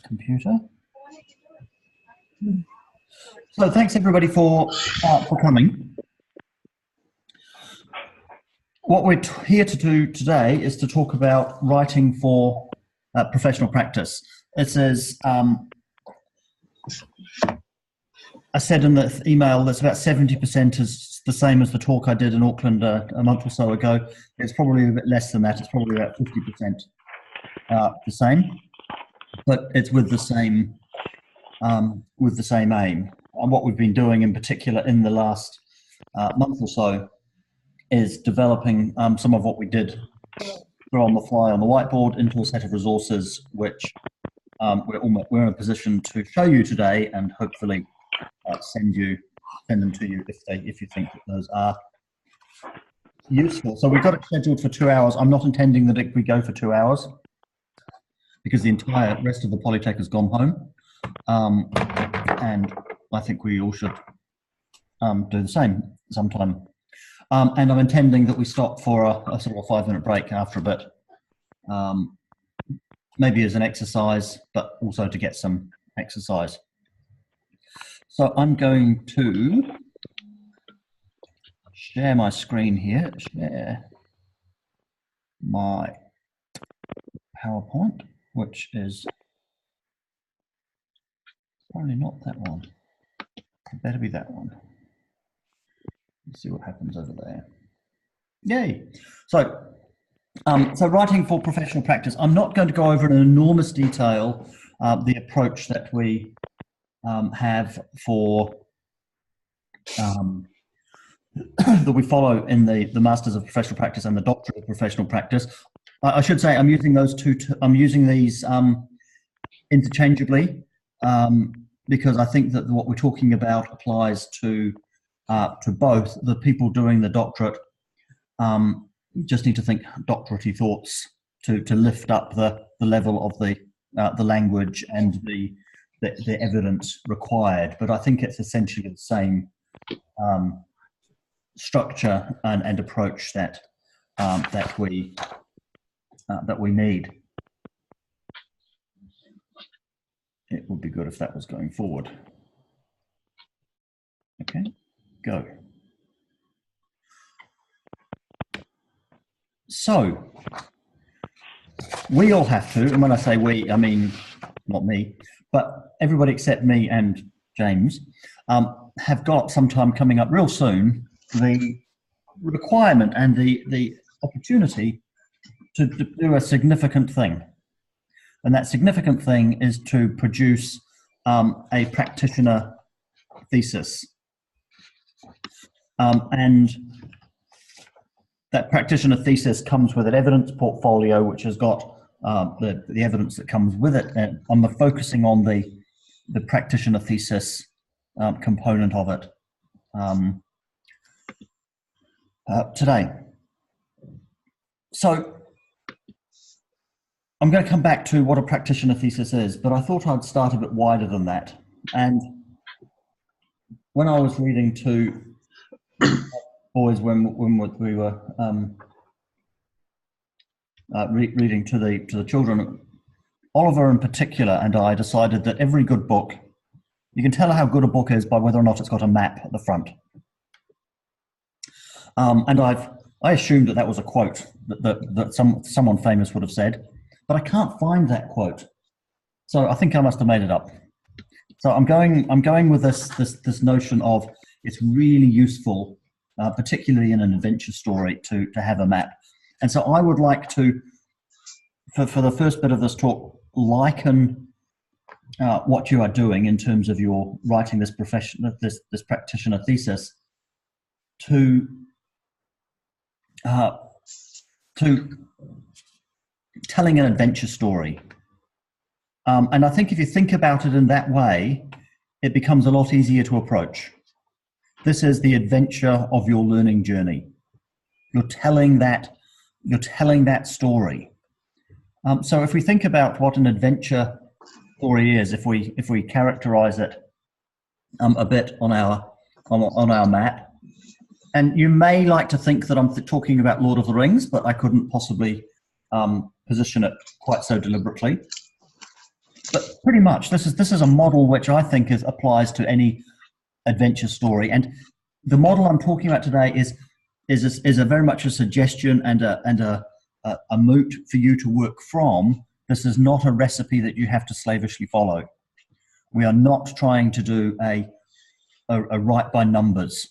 computer. So thanks everybody for coming. What we're here to do today is to talk about writing for professional practice. It says, I said in the email that's about 70% is the same as the talk I did in Auckland a month or so ago. It's probably a bit less than that. It's probably about 50% the same, but it's with the same aim. And what we've been doing in particular in the last month or so is developing some of what we did on the fly on the whiteboard into a set of resources which we're in a position to show you today and hopefully send them to you if you think that those are useful. So we've got it scheduled for 2 hours. I'm not intending that we go for 2 hours because the entire rest of the Polytech has gone home, and I think we all should do the same sometime. And I'm intending that we stop for a sort of a 5-minute break after a bit, maybe as an exercise, but also to get some exercise. So I'm going to share my screen here, share my PowerPoint, which is probably not that one. It better be that one. Let's see what happens over there. Yay! So, so writing for professional practice. I'm not going to go over in enormous detail the approach that we have for that we follow in the Masters of Professional Practice and the Doctorate of Professional Practice. I should say I'm using those two. I'm using these interchangeably because I think that what we're talking about applies to both. The people doing the doctorate just need to think doctorate-y thoughts to lift up the level of the language and the evidence required. But I think it's essentially the same structure and approach that we need. It would be good if that was going forward. Okay, go. So we all have to, and when I say we, I mean not me, but everybody except me and James have got sometime coming up real soon the requirement and the opportunity to do a significant thing. And that significant thing is to produce a practitioner thesis. And that practitioner thesis comes with an evidence portfolio, which has got the evidence that comes with it. And I'm focusing on the practitioner thesis component of it today. So I'm going to come back to what a practitioner thesis is, but I thought I'd start a bit wider than that. And when I was reading to boys when we were reading to the children, Oliver in particular and I decided that every good book, you can tell how good a book is by whether or not it's got a map at the front. And I assumed that was a quote that someone famous would have said, but I can't find that quote, so I think I must have made it up. So I'm going with this notion of it's really useful, particularly in an adventure story, to have a map. And so I would like to, for the first bit of this talk, liken what you are doing in terms of your writing this practitioner thesis to telling an adventure story. And I think if you think about it in that way, it becomes a lot easier to approach. This is the adventure of your learning journey. You're telling that story. So if we think about what an adventure story is, if we characterize it a bit on our map, and you may like to think that I'm talking about Lord of the Rings, but I couldn't possibly position it quite so deliberately. But pretty much, this is a model which I think applies to any adventure story. And the model I'm talking about today is a very much a suggestion and a moot for you to work from. This is not a recipe that you have to slavishly follow. We are not trying to do a write by numbers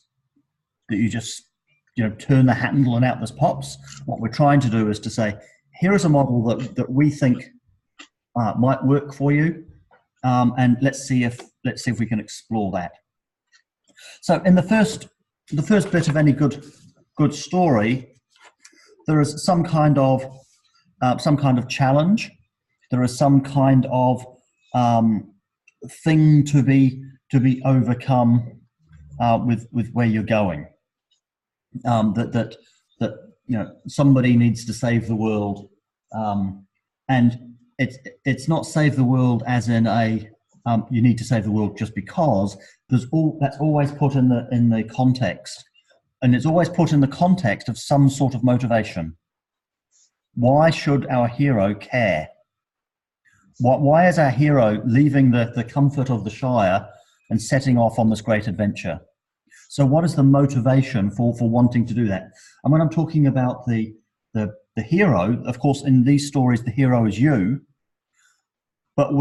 that you just turn the handle and out this pops. What we're trying to do is to say, here is a model that we think might work for you, and let's see if we can explore that. So in the first bit of any good story, there is some kind of challenge. There is some kind of thing to be overcome with where you're going. That somebody needs to save the world, and it's not save the world as in you need to save the world just because. That's always put in the context, and it's always put in the context of some sort of motivation. Why should our hero care? Why is our hero leaving the comfort of the Shire and setting off on this great adventure? So what is the motivation for wanting to do that? And when I'm talking about the hero, of course, in these stories, the hero is you. But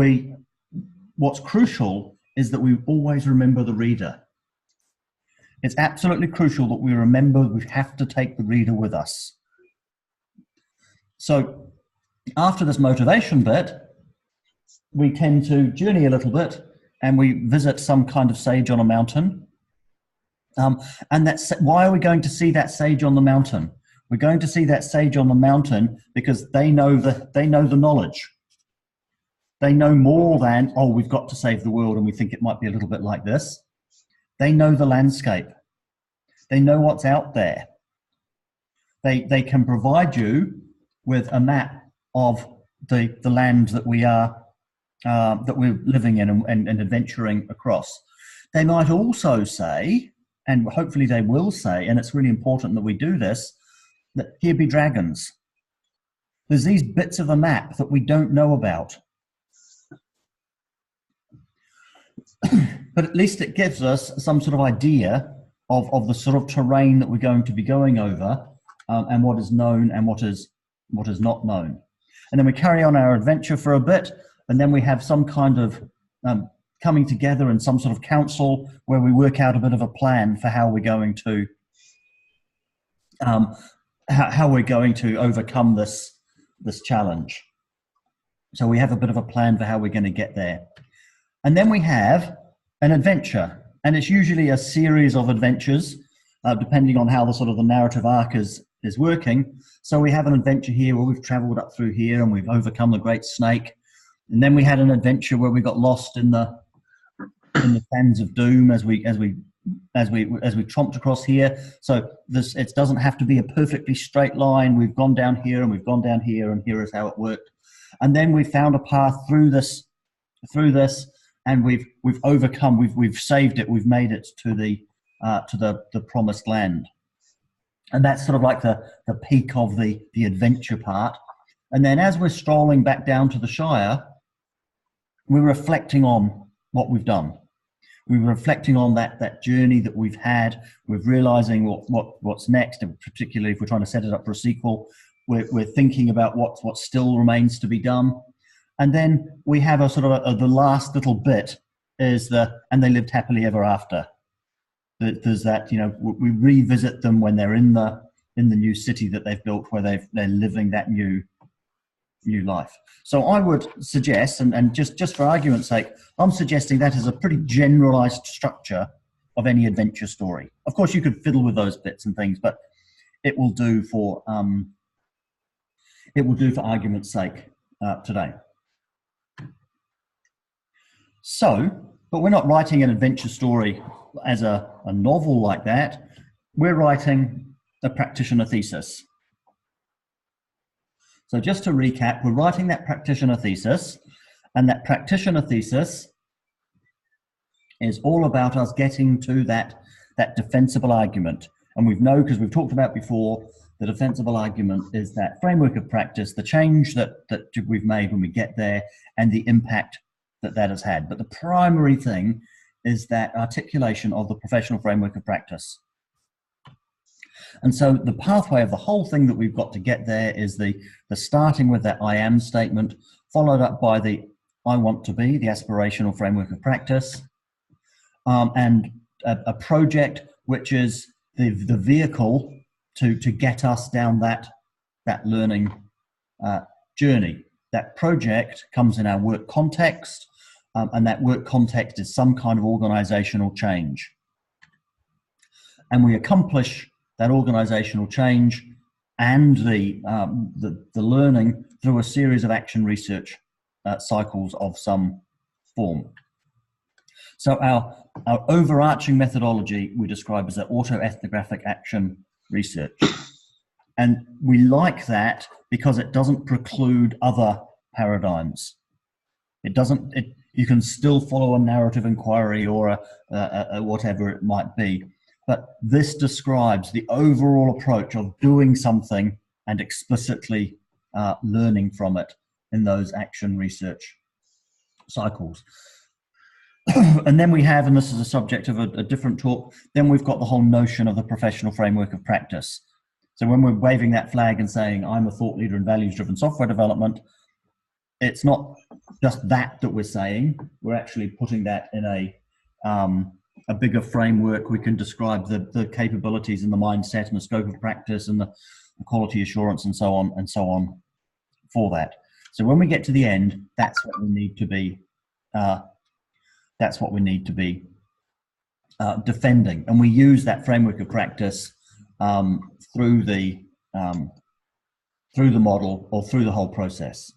what's crucial is that we always remember the reader. It's absolutely crucial that we remember we have to take the reader with us. So after this motivation bit, we tend to journey a little bit and we visit some kind of sage on a mountain. And why are we going to see that sage on the mountain? We're going to see that sage on the mountain because they know the knowledge. They know more than, oh, we've got to save the world and we think it might be a little bit like this. They know the landscape. They know what's out there. They can provide you with a map of the land that we're living in and adventuring across. They might also say, and hopefully they will say, and it's really important that we do this, that here be dragons. There's these bits of a map that we don't know about. But at least it gives us some sort of idea of the sort of terrain that we're going to be going over, and what is known and what is not known. And then we carry on our adventure for a bit, and then we have some kind of coming together in some sort of council where we work out a bit of a plan for how we're going to overcome this challenge. So we have a bit of a plan for how we're going to get there. And then we have an adventure, and it's usually a series of adventures, depending on how the narrative arc is working. So we have an adventure here where we've travelled up through here and we've overcome the great snake, and then we had an adventure where we got lost in the sands of doom as we tromped across here. So it doesn't have to be a perfectly straight line. We've gone down here and we've gone down here, and here is how it worked. And then we found a path through this. And we've overcome. We've saved it. We've made it to the promised land, and that's sort of like the peak of the adventure part. And then as we're strolling back down to the Shire, we're reflecting on what we've done. We're reflecting on that journey that we've had. We're realizing what's next, and particularly if we're trying to set it up for a sequel, we're thinking about what still remains to be done. And then we have a sort of the last little bit is and they lived happily ever after. There's that, we revisit them when they're in the new city that they've built, where they're living that new life. So I would suggest, and just for argument's sake, I'm suggesting that is a pretty generalized structure of any adventure story. Of course, you could fiddle with those bits and things, but it will do for argument's sake today. So, but we're not writing an adventure story as a novel like that. We're writing a practitioner thesis. So just to recap, we're writing that practitioner thesis, and that practitioner thesis is all about us getting to that defensible argument. And because we've talked about before, the defensible argument is that framework of practice, the change that we've made when we get there, and the impact that has had. But the primary thing is that articulation of the professional framework of practice. And so the pathway of the whole thing that we've got to get there is the starting with that I am statement, followed up by the I want to be, the aspirational framework of practice, and a project which is the vehicle to get us down that learning journey. That project comes in our work context, and that work context is some kind of organizational change. And we accomplish that organizational change and the learning through a series of action research cycles of some form. So our overarching methodology we describe as an autoethnographic action research. And we like that because it doesn't preclude other paradigms. You can still follow a narrative inquiry or a whatever it might be. But this describes the overall approach of doing something and explicitly learning from it in those action research cycles. And then we have, and this is a subject of a different talk, then we've got the whole notion of the professional framework of practice. So when we're waving that flag and saying, I'm a thought leader in values-driven software development, it's not just that we're saying. We're actually putting that in a bigger framework. We can describe the capabilities and the mindset and the scope of practice and the quality assurance and so on for that. So when we get to the end, that's what we need to be. That's what we need to be defending, and we use that framework of practice through the model or through the whole process.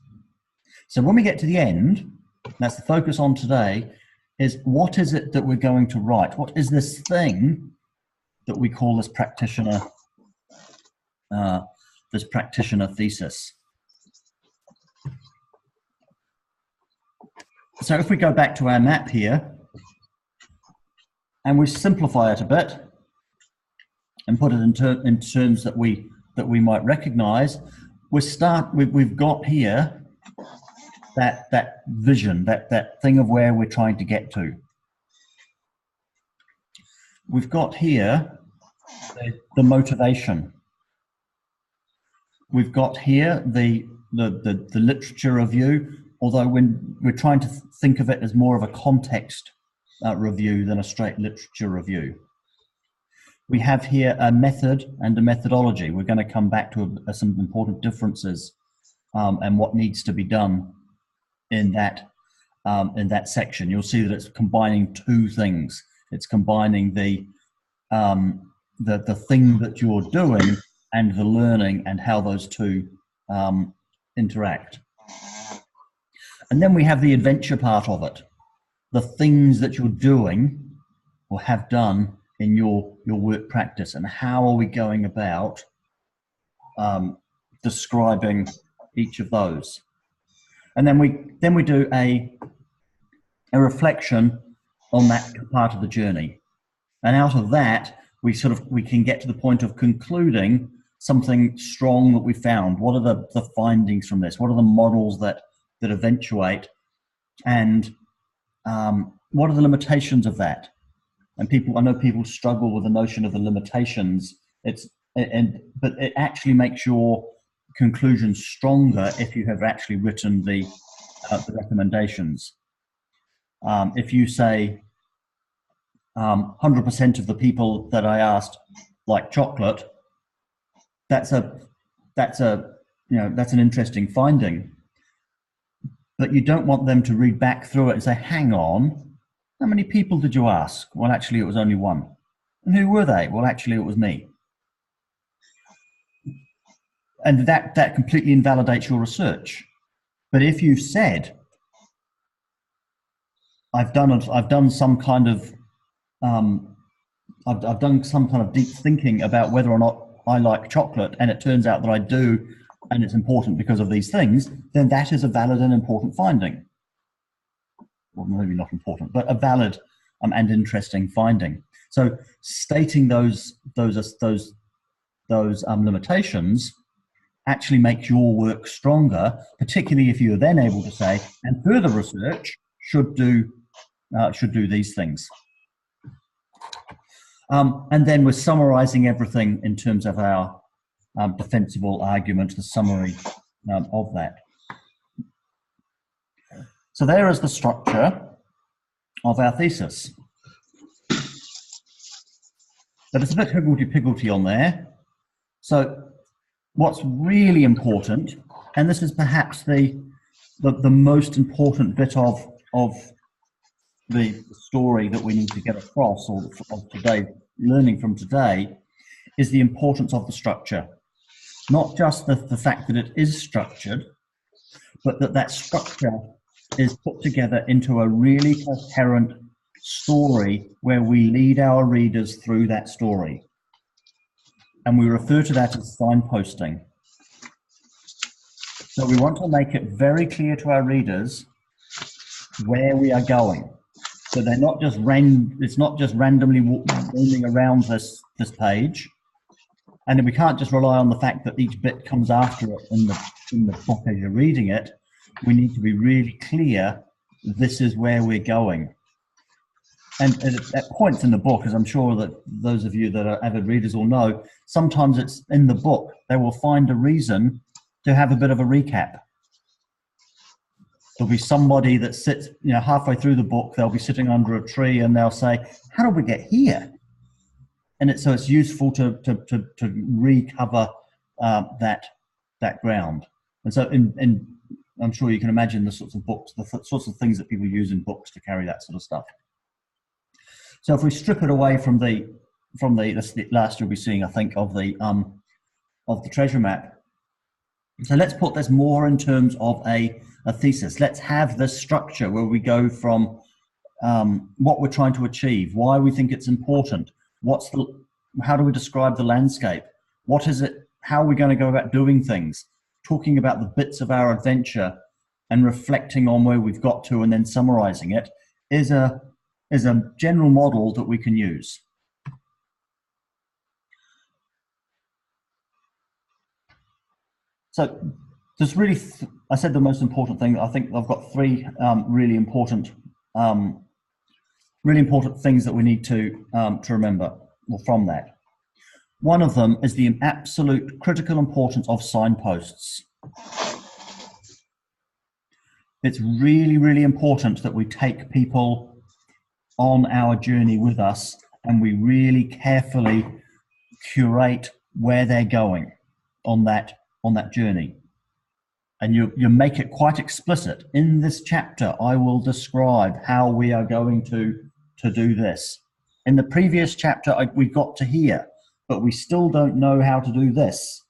So when we get to the end, that's the focus on today, is what is it that we're going to write? What is this thing that we call this practitioner thesis? So if we go back to our map here and we simplify it a bit and put it in terms that we might recognize, we've got here that vision, that thing of where we're trying to get to. We've got here the motivation. We've got here the literature review, although when we're trying to think of it as more of a context review than a straight literature review. We have here a method and a methodology. We're going to come back to some important differences and what needs to be done in that section. You'll see that it's combining two things. It's combining the thing that you're doing and the learning and how those two interact. And then we have the adventure part of it, the things that you're doing or have done in your work practice, and how are we going about describing each of those. And then we do a reflection on that part of the journey. And out of that, we can get to the point of concluding something strong that we found. What are the findings from this? What are the models that eventuate, and what are the limitations of that? And I know people struggle with the notion of the limitations. But it actually makes your conclusion stronger if you have actually written the recommendations. If you say 100% of the people that I asked like chocolate, that's an interesting finding. But you don't want them to read back through it and say, hang on, how many people did you ask? Well, actually, it was only one. And who were they? Well, actually, it was me. And that completely invalidates your research. But if you've said, I've done some kind of deep thinking about whether or not I like chocolate, and it turns out that I do, and it's important because of these things, then that is a valid and important finding. Well, maybe not important, but a valid and interesting finding. So stating those limitations actually makes your work stronger, particularly if you're then able to say, and further research should do these things. And then we're summarizing everything in terms of our defensible argument, the summary of that. So there is the structure of our thesis. But it's a bit higgledy-piggledy on there. So what's really important, and this is perhaps the most important bit of the story that we need to get across, or of today, learning from today, is the importance of the structure. Not just the fact that it is structured, but that structure is put together into a really coherent story where we lead our readers through that story. And we refer to that as signposting. So we want to make it very clear to our readers where we are going. So they're not just it's not just randomly roaming around this page. And we can't just rely on the fact that each bit comes after it in the book as you're reading it. We need to be really clear, this is where we're going. And at points in the book, as I'm sure that those of you that are avid readers will know, sometimes it's in the book, they will find a reason to have a bit of a recap. There'll be somebody that sits, halfway through the book, they'll be sitting under a tree and they'll say, how did we get here? And so it's useful to recover that ground. And so I'm sure you can imagine the sorts of books, the sorts of things that people use in books to carry that sort of stuff. So if we strip it away from the last you'll be seeing, I think, of the treasure map. So let's put this more in terms of a thesis. Let's have this structure where we go from what we're trying to achieve, why we think it's important, how do we describe the landscape, what is it, how are we going to go about doing things, talking about the bits of our adventure and reflecting on where we've got to and then summarizing it is a general model that we can use. So there's really, I said the most important thing. I think I've got three really important things that we need to remember from that. One of them is the absolute critical importance of signposts. It's really, really important that we take people on our journey with us and we really carefully curate where they're going on that journey. And you make it quite explicit. In this chapter, I will describe how we are going to do this. In the previous chapter, we got to here, but we still don't know how to do this.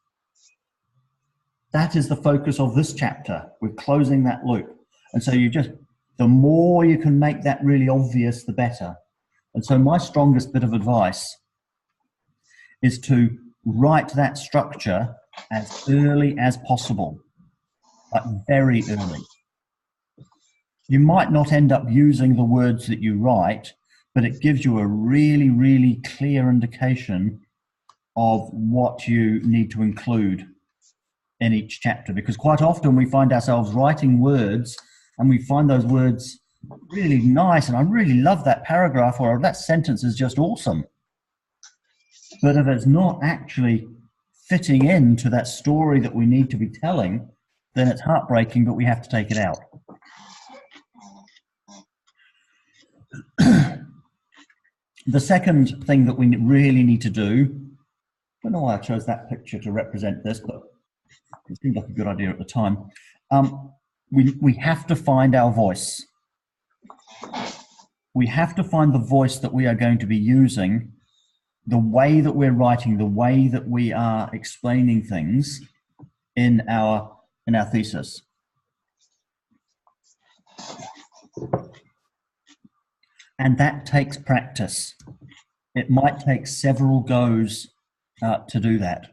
That is the focus of this chapter. We're closing that loop. And so the more you can make that really obvious, the better. And so my strongest bit of advice is to write that structure as early as possible, like very early. You might not end up using the words that you write, but it gives you a really, really clear indication of what you need to include in each chapter, because quite often we find ourselves writing words and we find those words really nice and I really love that paragraph or that sentence is just awesome. But if it's not actually fitting into that story that we need to be telling, then it's heartbreaking, but we have to take it out. The second thing that we really need to do, I don't know why I chose that picture to represent this, but it seemed like a good idea at the time. We have to find our voice. We have to find the voice that we are going to be using, the way that we're writing, the way that we are explaining things in our thesis. And that takes practice. It might take several goes to do that.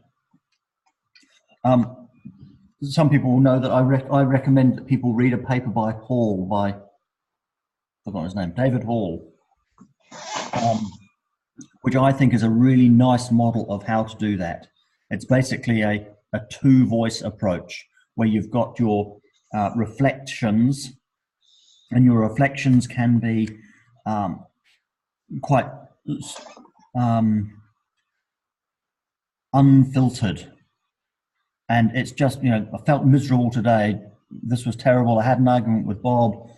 Some people will know that I recommend that people read a paper by Hall, I forgot his name, David Hall, which I think is a really nice model of how to do that. It's basically a two-voice approach where you've got your reflections and your reflections can be quite unfiltered. And it's just, you know, I felt miserable today. This was terrible. I had an argument with Bob.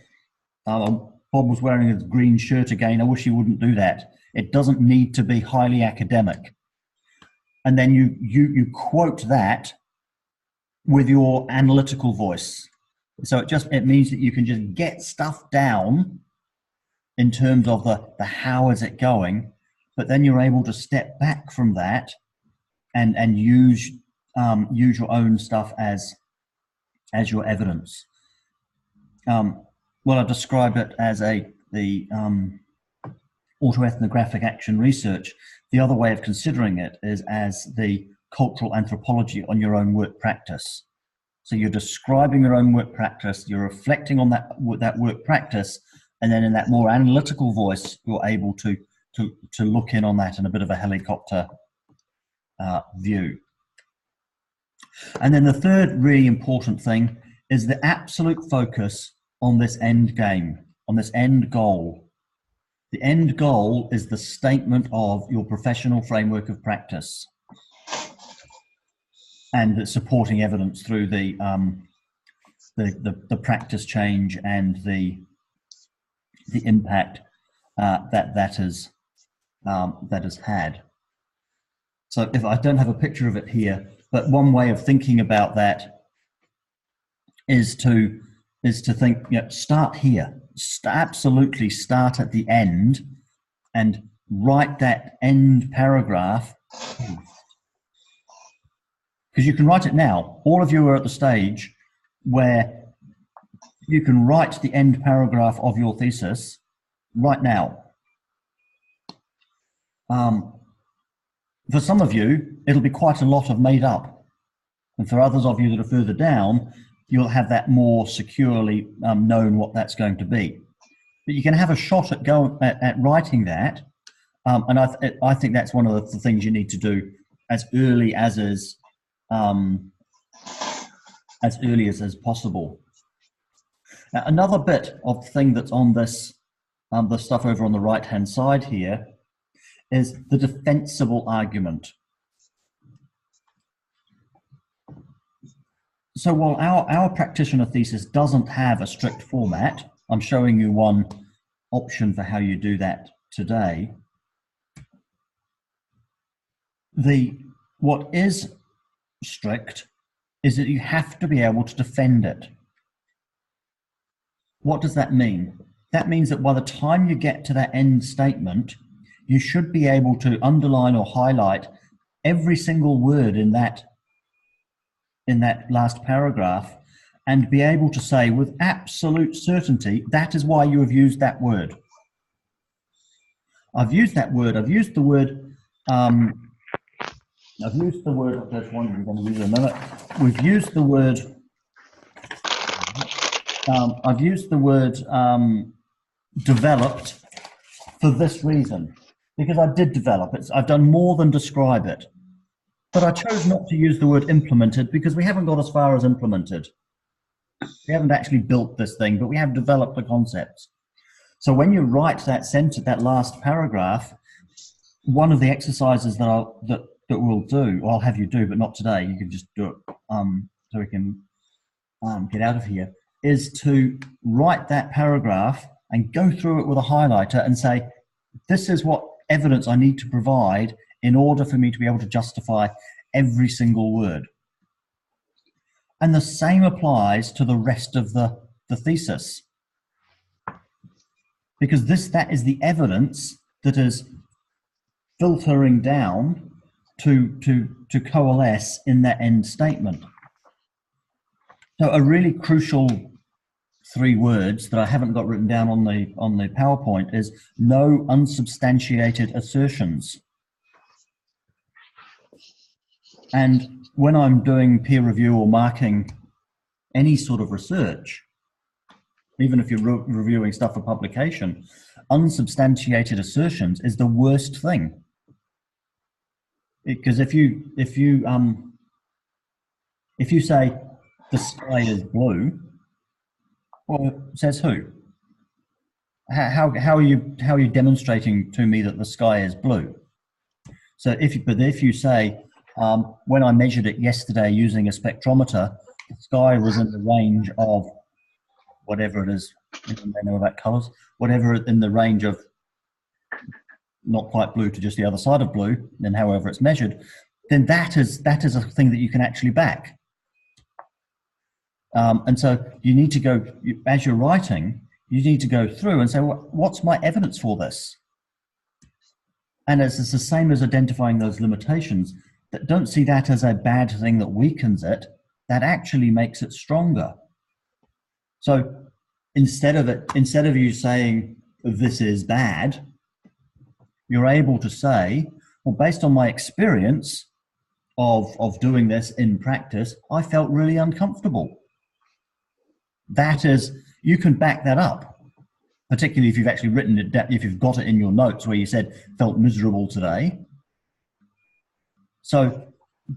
Bob was wearing his green shirt again. I wish he wouldn't do that. It doesn't need to be highly academic. And then you quote that with your analytical voice. So it means that you can just get stuff down in terms of the how is it going, but then you're able to step back from that and use your own stuff as your evidence. Well, I describe it as the autoethnographic action research. The other way of considering it is as the cultural anthropology on your own work practice. So you're describing your own work practice, you're reflecting on that work practice, and then in that more analytical voice, you're able to look in on that in a bit of a helicopter view. And then the third really important thing is the absolute focus on this end game, on this end goal. The end goal is the statement of your professional framework of practice and the supporting evidence through the practice change and the impact that has had. So if I don't have a picture of it here, but one way of thinking about that is to think, you know, start here. Absolutely start at the end and write that end paragraph, because you can write it now. All of you are at the stage where you can write the end paragraph of your thesis right now. For some of you, it'll be quite a lot of made up. And for others of you that are further down, you'll have that more securely known what that's going to be. But you can have a shot at writing that. And I think that's one of the things you need to do as early as possible. Now, another bit of the thing that's on this, the stuff over on the right-hand side here, is the defensible argument. So while our practitioner thesis doesn't have a strict format, I'm showing you one option for how you do that today. What is strict is that you have to be able to defend it. What does that mean? That means that by the time you get to that end statement, you should be able to underline or highlight every single word in that last paragraph and be able to say with absolute certainty, that is why you have used that word. I've used that word. I've used the word, I'm just one I'm going to use in a minute. We've used the word, I've used the word developed for this reason, because I did develop it. I've done more than describe it. But I chose not to use the word implemented because we haven't got as far as implemented. We haven't actually built this thing, but we have developed the concepts. So when you write that sentence, that last paragraph, one of the exercises that we'll do, or I'll have you do, but not today, you can just do it so we can get out of here, is to write that paragraph and go through it with a highlighter and say, this is what evidence I need to provide in order for me to be able to justify every single word. And the same applies to the rest of the thesis. Because that is the evidence that is filtering down to coalesce in that end statement. So a really crucial 3 words that I haven't got written down on the PowerPoint is no unsubstantiated assertions. And when I'm doing peer review or marking any sort of research, even if you're reviewing stuff for publication, unsubstantiated assertions is the worst thing. Because if you say the sky is blue, well, says who? how are you demonstrating to me that the sky is blue? So if you say, when I measured it yesterday using a spectrometer, the sky was in the range of whatever it is, they know about colours, whatever in the range of not quite blue to just the other side of blue, then however it's measured, then that is a thing that you can actually back. And so you need to go, as you're writing, you need to go through and say, well, what's my evidence for this? And it's the same as identifying those limitations. That don't see that as a bad thing that weakens it, that actually makes it stronger. So instead of you saying this is bad, you're able to say, well, based on my experience of doing this in practice, I felt really uncomfortable. That is, you can back that up, particularly if you've actually written it down, if you've got it in your notes where you said, felt miserable today. So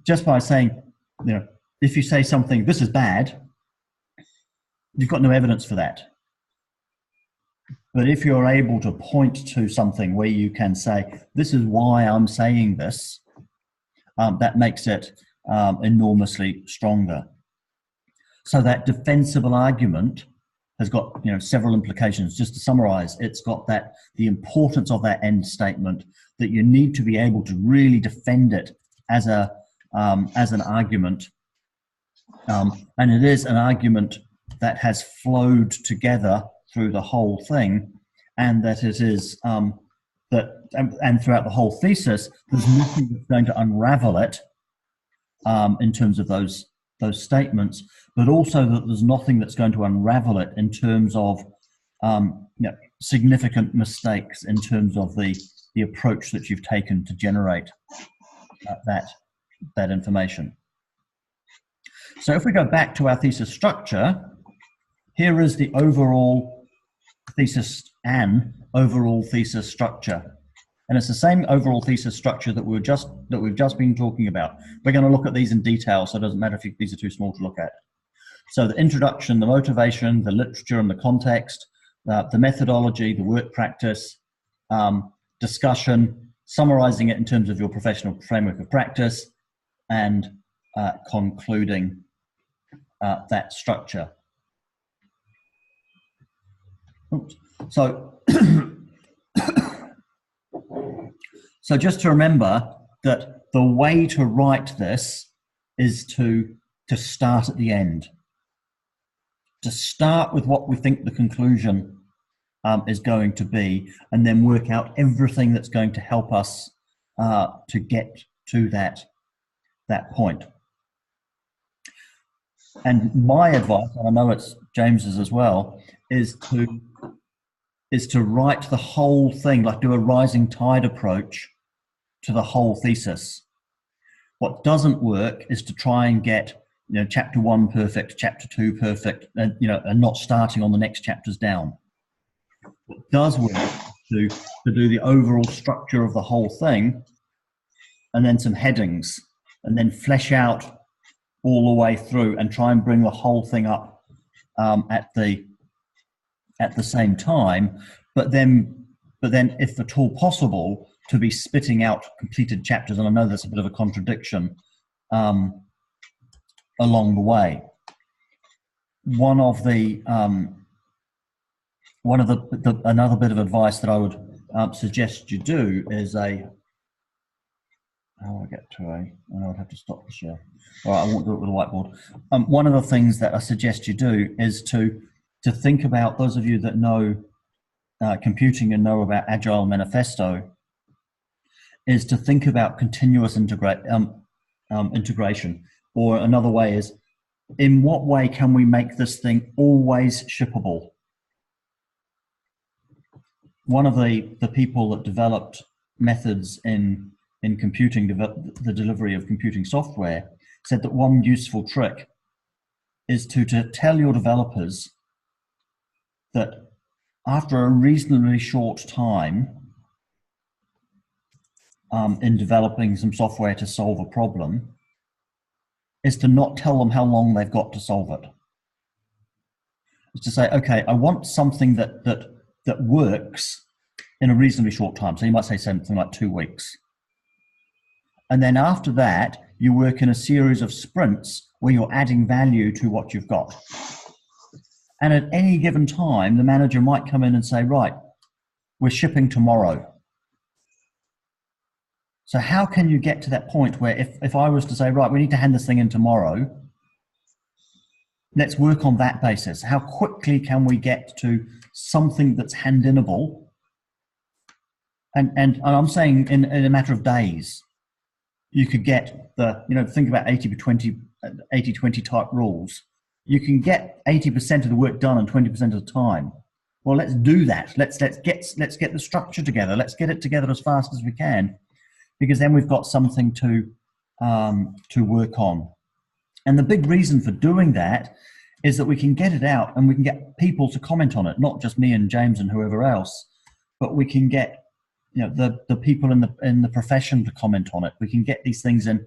just by saying, if you say something, this is bad, you've got no evidence for that. But if you're able to point to something where you can say, this is why I'm saying this, that makes it enormously stronger. So that defensible argument has got several implications. Just to summarize, it's got that the importance of that end statement, that you need to be able to really defend it as an argument, and it is an argument that has flowed together through the whole thing, and that it is and throughout the whole thesis, there's nothing that's going to unravel it in terms of those statements, but also that there's nothing that's going to unravel it in terms of significant mistakes in terms of the approach that you've taken to generate that information. So if we go back to our thesis structure, here is the overall thesis structure. And it's the same overall thesis structure that we've just been talking about. We're going to look at these in detail, so it doesn't matter if these are too small to look at. So the introduction, the motivation, the literature and the context, the methodology, the work practice, discussion, summarizing it in terms of your professional framework of practice, and concluding that structure. Oops. So just to remember that the way to write this is to start at the end. To start with what we think the conclusion is going to be, and then work out everything that's going to help us to get to that point. And my advice, and I know it's James's as well, is to write the whole thing, like do a rising tide approach to the whole thesis. What doesn't work is to try and get chapter 1 perfect, chapter 2 perfect, and not starting on the next chapters down. What does work is to do the overall structure of the whole thing, and then some headings, and then flesh out all the way through and try and bring the whole thing up at the same time, but then if at all possible, to be spitting out completed chapters. And I know that's a bit of a contradiction along the way. Another bit of advice that I would suggest you do is how do I get to I would have to stop the share. All right, I won't do it with a whiteboard. One of the things that I suggest you do is to think about, those of you that know computing and know about Agile Manifesto, is to think about continuous integration. Or another way is, in what way can we make this thing always shippable? One of the people that developed methods in computing, the delivery of computing software, said that one useful trick is to tell your developers that after a reasonably short time in developing some software to solve a problem, is to not tell them how long they've got to solve it. It's to say, okay, I want something that that works in a reasonably short time. So you might say something like 2 weeks. And then after that, you work in a series of sprints where you're adding value to what you've got. And at any given time, the manager might come in and say, right, we're shipping tomorrow. So how can you get to that point where if I was to say, right, we need to hand this thing in tomorrow, let's work on that basis. How quickly can we get to something that's hand-inable? And I'm saying in a matter of days, you could get think about 80-20 type rules. You can get 80% of the work done in 20% of the time. Well, let's do that. Let's get the structure together. Let's get it together as fast as we can, because then we've got something to work on. And the big reason for doing that is that we can get it out and we can get people to comment on it, not just me and James and whoever else, but we can get the people in the profession to comment on it. We can get these things in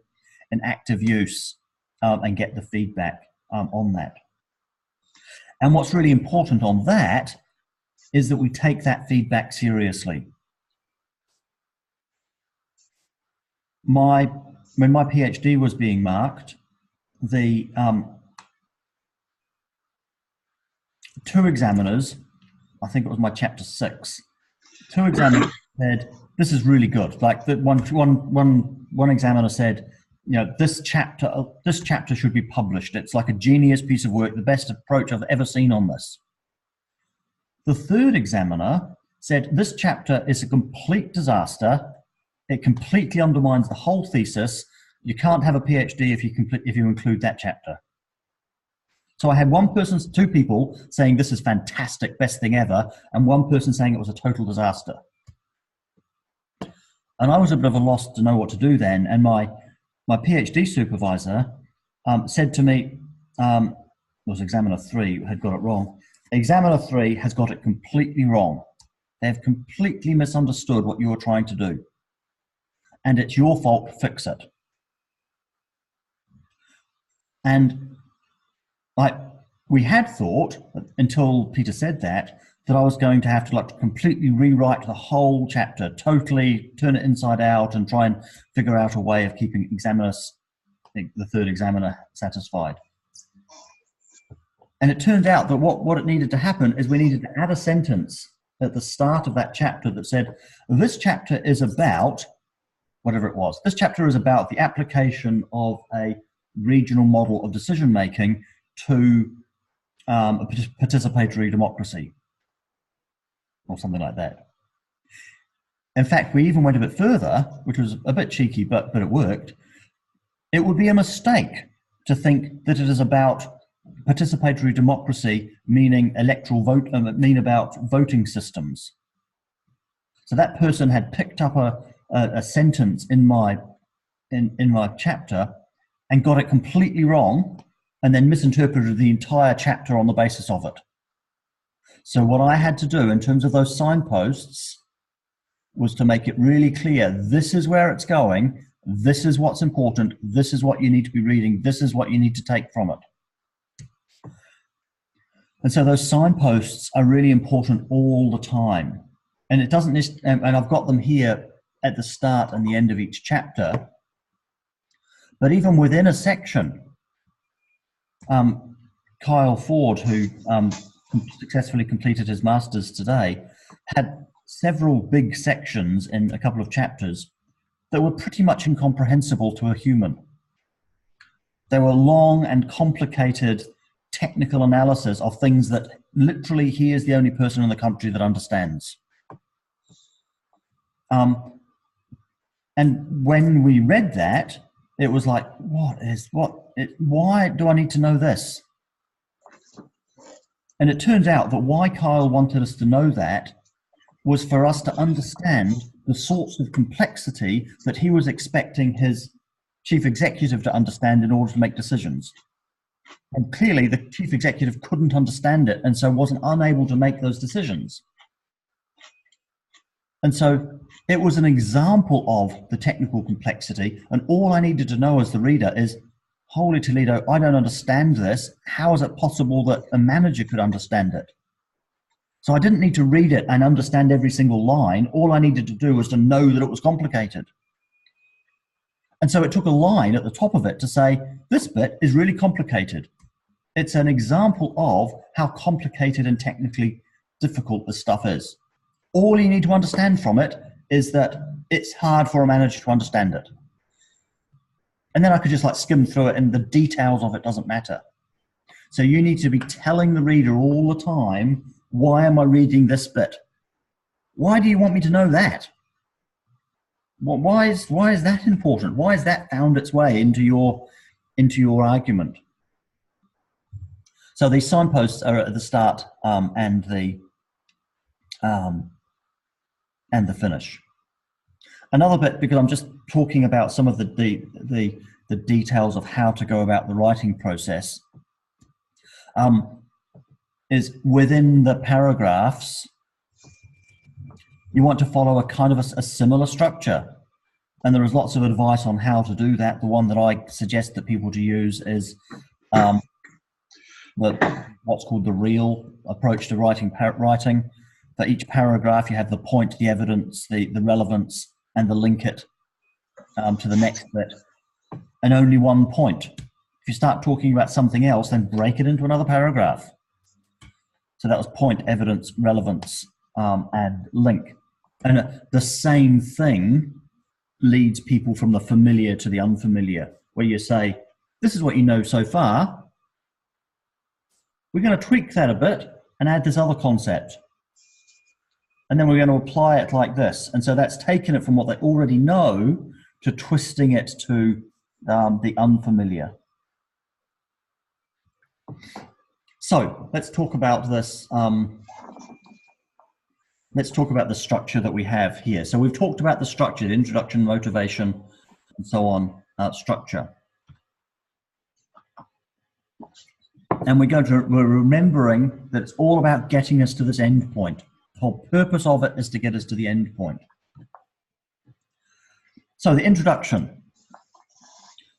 active use and get the feedback on that. And what's really important on that is that we take that feedback seriously. When my PhD was being marked, the two examiners, I think it was my chapter 6, two examiners said, this is really good. Like the one examiner said, this chapter should be published. It's like a genius piece of work, the best approach I've ever seen on this. The third examiner said, this chapter is a complete disaster. It completely undermines the whole thesis. You can't have a PhD if you include that chapter. So I had two people saying this is fantastic, best thing ever, and one person saying it was a total disaster. And I was a bit of a loss to know what to do then. And my PhD supervisor said to me, it was examiner 3 who had got it wrong. Examiner 3 has got it completely wrong. They've completely misunderstood what you were trying to do. And it's your fault to fix it. And we had thought, until Peter said that I was going to have to completely rewrite the whole chapter, totally turn it inside out and try and figure out a way of keeping examiners, the third examiner, satisfied. And it turned out that what it needed to happen is we needed to add a sentence at the start of that chapter that said, this chapter is about, whatever it was, this chapter is about the application of a regional model of decision-making to a participatory democracy, or something like that. In fact, we even went a bit further, which was a bit cheeky, but it worked. It would be a mistake to think that it is about participatory democracy, meaning electoral vote, mean about voting systems. So that person had picked up a sentence in my chapter and got it completely wrong, and then misinterpreted the entire chapter on the basis of it. So what I had to do in terms of those signposts was to make it really clear, this is where it's going, this is what's important, this is what you need to be reading, this is what you need to take from it. And so those signposts are really important all the time. And it doesn't, and I've got them here at the start and the end of each chapter, but even within a section, Kyle Ford, who successfully completed his master's today, had several big sections in a couple of chapters that were pretty much incomprehensible to a human. They were long and complicated technical analysis of things that literally he is the only person in the country that understands. And when we read that, it was like, why do I need to know this? And it turns out that why Kyle wanted us to know that was for us to understand the sorts of complexity that he was expecting his chief executive to understand in order to make decisions. And clearly the chief executive couldn't understand it, and so wasn't unable to make those decisions. And so it was an example of the technical complexity, and all I needed to know as the reader is, holy Toledo, I don't understand this. How is it possible that a manager could understand it? So I didn't need to read it and understand every single line. All I needed to do was to know that it was complicated. And so it took a line at the top of it to say, this bit is really complicated. It's an example of how complicated and technically difficult this stuff is. All you need to understand from it is that it's hard for a manager to understand it. And then I could just like skim through it, and the details of it doesn't matter. So you need to be telling the reader all the time, why am I reading this bit? Why do you want me to know that? Why is that important? Why has that found its way into your argument? So these signposts are at the start and the finish. Another bit, because I'm just talking about some of the details of how to go about the writing process, is within the paragraphs, you want to follow a kind of a similar structure. And there is lots of advice on how to do that. The one that I suggest that people to use is what's called the real approach to writing. For each paragraph, you have the point, the evidence, the relevance, and the link it to the next bit, and only one point. If you start talking about something else, then break it into another paragraph. So that was point, evidence, relevance, and link. And the same thing leads people from the familiar to the unfamiliar, where you say, this is what you know so far. We're going to tweak that a bit and add this other concept. And then we're going to apply it like this. And so that's taken it from what they already know to twisting it to the unfamiliar. So let's talk about this. Let's talk about the structure that we have here. So we've talked about the structure, the introduction, motivation, and so on, structure. And we're remembering that it's all about getting us to this end point. The whole purpose of it is to get us to the end point. So the introduction.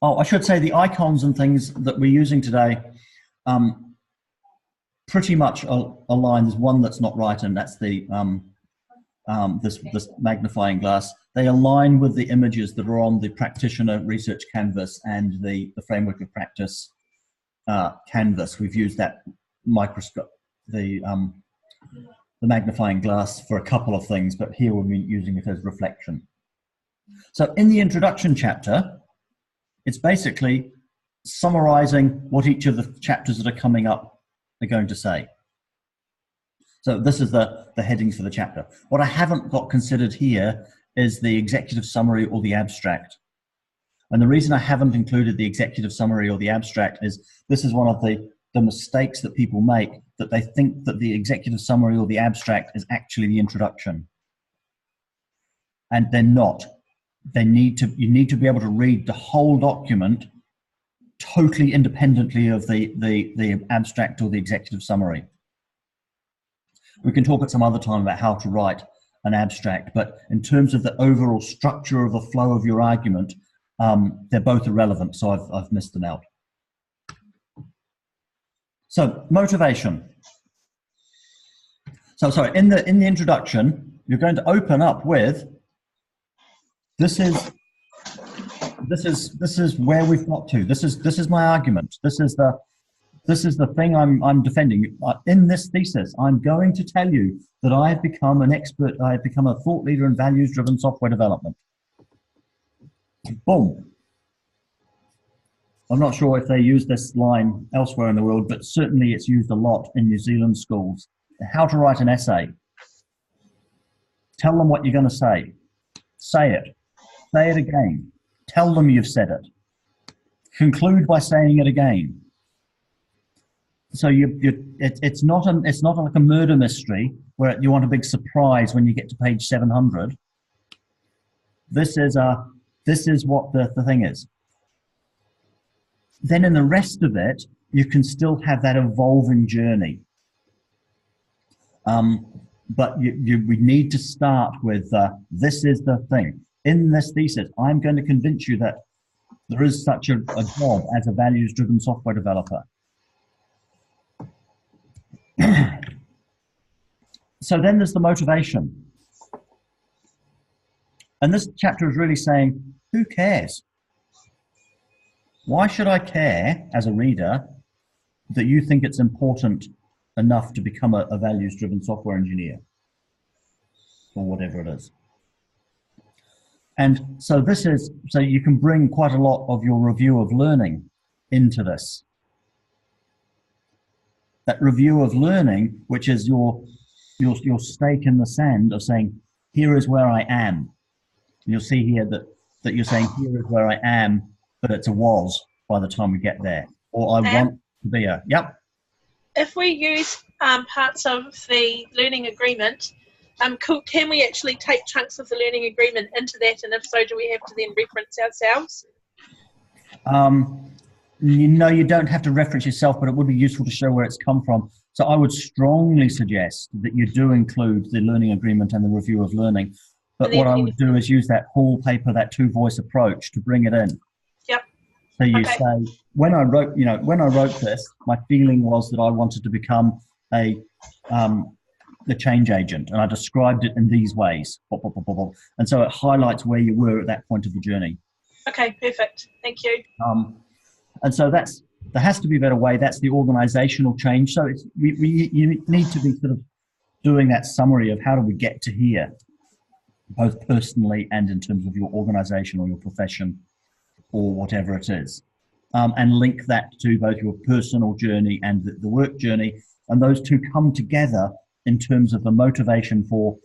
Oh, I should say the icons and things that we're using today pretty much align. There's one that's not right, and that's the this magnifying glass. They align with the images that are on the practitioner research canvas and the framework of practice canvas. We've used that microscope, the magnifying glass, for a couple of things, but here we're using it as reflection. So in the introduction chapter, it's basically summarizing what each of the chapters that are coming up are going to say. So this is the headings for the chapter. What I haven't got considered here is the executive summary or the abstract. And the reason I haven't included the executive summary or the abstract is this is one of the mistakes that people make, that they think that the executive summary or the abstract is actually the introduction. And they're not. You need to be able to read the whole document totally independently of the abstract or the executive summary. We can talk at some other time about how to write an abstract, but in terms of the overall structure of the flow of your argument, they're both irrelevant, so I've missed them out. So motivation. So sorry, in the introduction, you're going to open up with this is where we've got to. This is my argument. This is the thing I'm defending. In this thesis, I'm going to tell you that I have become an expert. I have become a thought leader in values-driven software development. Boom. I'm not sure if they use this line elsewhere in the world, but certainly it's used a lot in New Zealand schools. How to write an essay. Tell them what you're going to say. Say it. Say it again. Tell them you've said it. Conclude by saying it again. So it's not like a murder mystery where you want a big surprise when you get to page 700. This is what the thing is. Then in the rest of it, you can still have that evolving journey. But we need to start with this is the thing. In this thesis, I'm going to convince you that there is such a job as a values-driven software developer. So then there's the motivation. And this chapter is really saying, who cares? Why should I care as a reader that you think it's important enough to become a values-driven software engineer or whatever it is? And so so you can bring quite a lot of your review of learning into this. That review of learning, which is your stake in the sand of saying, here is where I am. And you'll see here that you're saying, here is where I am, but it's a was by the time we get there. Or I want to be a, yep. If we use parts of the learning agreement, can we actually take chunks of the learning agreement into that? And if so, do we have to then reference ourselves? You don't have to reference yourself, but it would be useful to show where it's come from. So I would strongly suggest that you do include the learning agreement and the review of learning. But what I would do is use that whole paper, that two-voice approach to bring it in. Yep. So you say, when I wrote this, my feeling was that I wanted to become the change agent, and I described it in these ways. And so it highlights where you were at that point of the journey. Okay, perfect. Thank you. And so there has to be a better way. That's the organizational change. So you need to be sort of doing that summary of how do we get to here, both personally and in terms of your organization or your profession or whatever it is. And link that to both your personal journey and the work journey. And those two come together in terms of the motivation for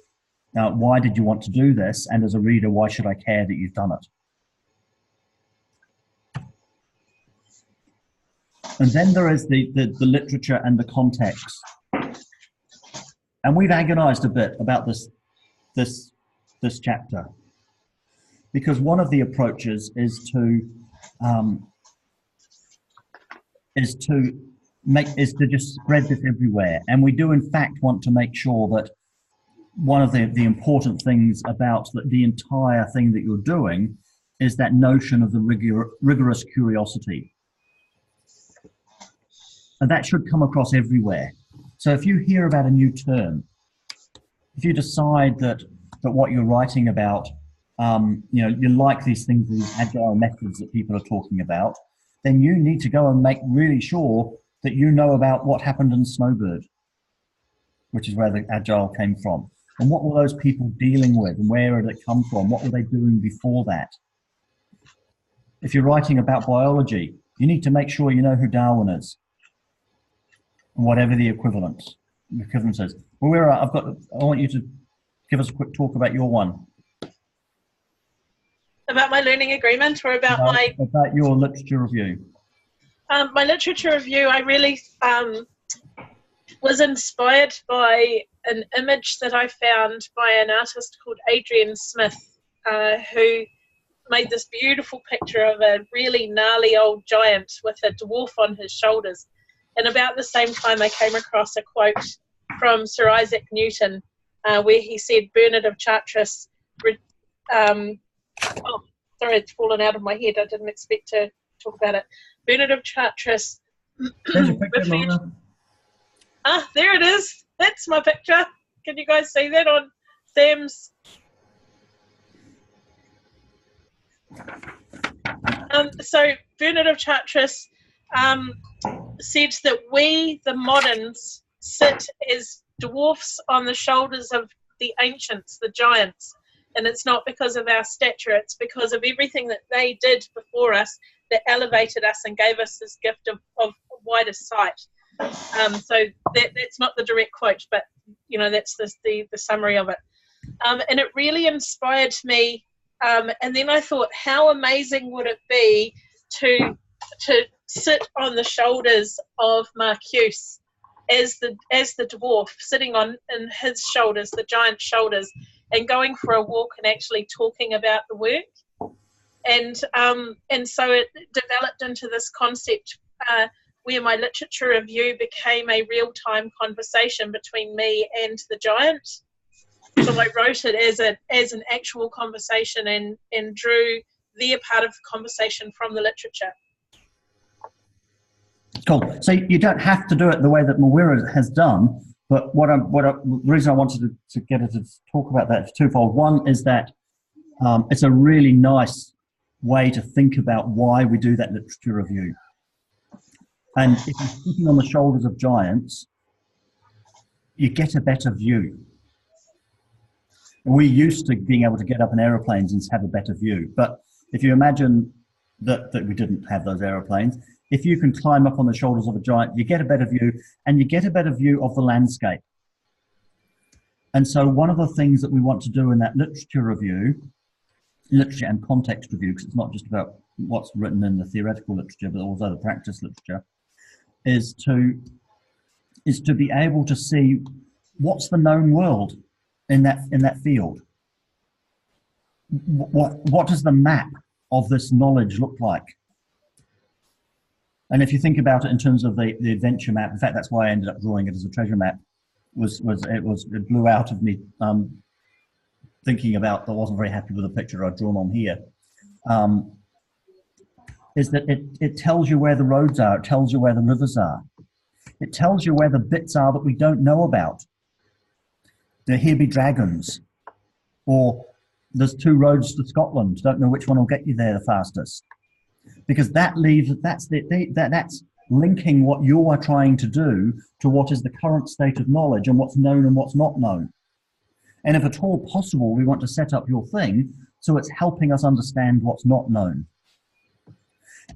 why did you want to do this? And as a reader, why should I care that you've done it? And then there is the literature and the context. And we've agonized a bit about this chapter, because one of the approaches is to just spread this everywhere. And we do in fact want to make sure that one of the important things about the entire thing that you're doing is that notion of the rigorous curiosity. And that should come across everywhere. So if you hear about a new term, if you decide that what you're writing about, you like these things, these agile methods that people are talking about, then you need to go and make really sure that you know about what happened in Snowbird, which is where the agile came from. And what were those people dealing with, and where did it come from? What were they doing before that? If you're writing about biology, you need to make sure you know who Darwin is, whatever the equivalent is. Well, I want you to give us a quick talk about your one. About my learning agreement, or about about your literature review? My literature review, I really was inspired by an image that I found by an artist called Adrian Smith, who made this beautiful picture of a really gnarly old giant with a dwarf on his shoulders. And about the same time, I came across a quote from Sir Isaac Newton, where he said, Bernard of Chartres, sorry, it's fallen out of my head. I didn't expect to talk about it. Bernard of Chartres. There's a picture, Laura. There it is. That's my picture. Can you guys see that on Sam's? So Bernard of Chartres said that we, the moderns, sit as dwarfs on the shoulders of the ancients, the giants. And it's not because of our stature, it's because of everything that they did before us that elevated us and gave us this gift of wider sight. So that's not the direct quote, but that's the summary of it. And it really inspired me. And then I thought, how amazing would it be to sit on the shoulders of Marcuse as the dwarf, sitting in his shoulders, the giant shoulders, and going for a walk and actually talking about the work. And so it developed into this concept where my literature review became a real-time conversation between me and the giant. So I wrote it as an actual conversation and drew their part of the conversation from the literature. Cool. So you don't have to do it the way that Mawira has done, But the reason I wanted to get her to talk about that is twofold. One is that it's a really nice way to think about why we do that literature review. And if you're sitting on the shoulders of giants, you get a better view. We're used to being able to get up in aeroplanes and have a better view. But if you imagine that we didn't have those aeroplanes, if you can climb up on the shoulders of a giant, you get a better view, and you get a better view of the landscape. And so one of the things that we want to do in that literature review, literature and context review, because it's not just about what's written in the theoretical literature, but also the practice literature, is to be able to see what's the known world in that field. What does the map of this knowledge look like? And if you think about it in terms of the adventure map, in fact, that's why I ended up drawing it as a treasure map. It blew out of me thinking about, I wasn't very happy with the picture I'd drawn on here. Is that it tells you where the roads are, it tells you where the rivers are, it tells you where the bits are that we don't know about. Here be dragons, or there's 2 roads to Scotland, don't know which one will get you there the fastest. Because that's linking what you are trying to do to what is the current state of knowledge and what's known and what's not known. And if at all possible, we want to set up your thing so it's helping us understand what's not known.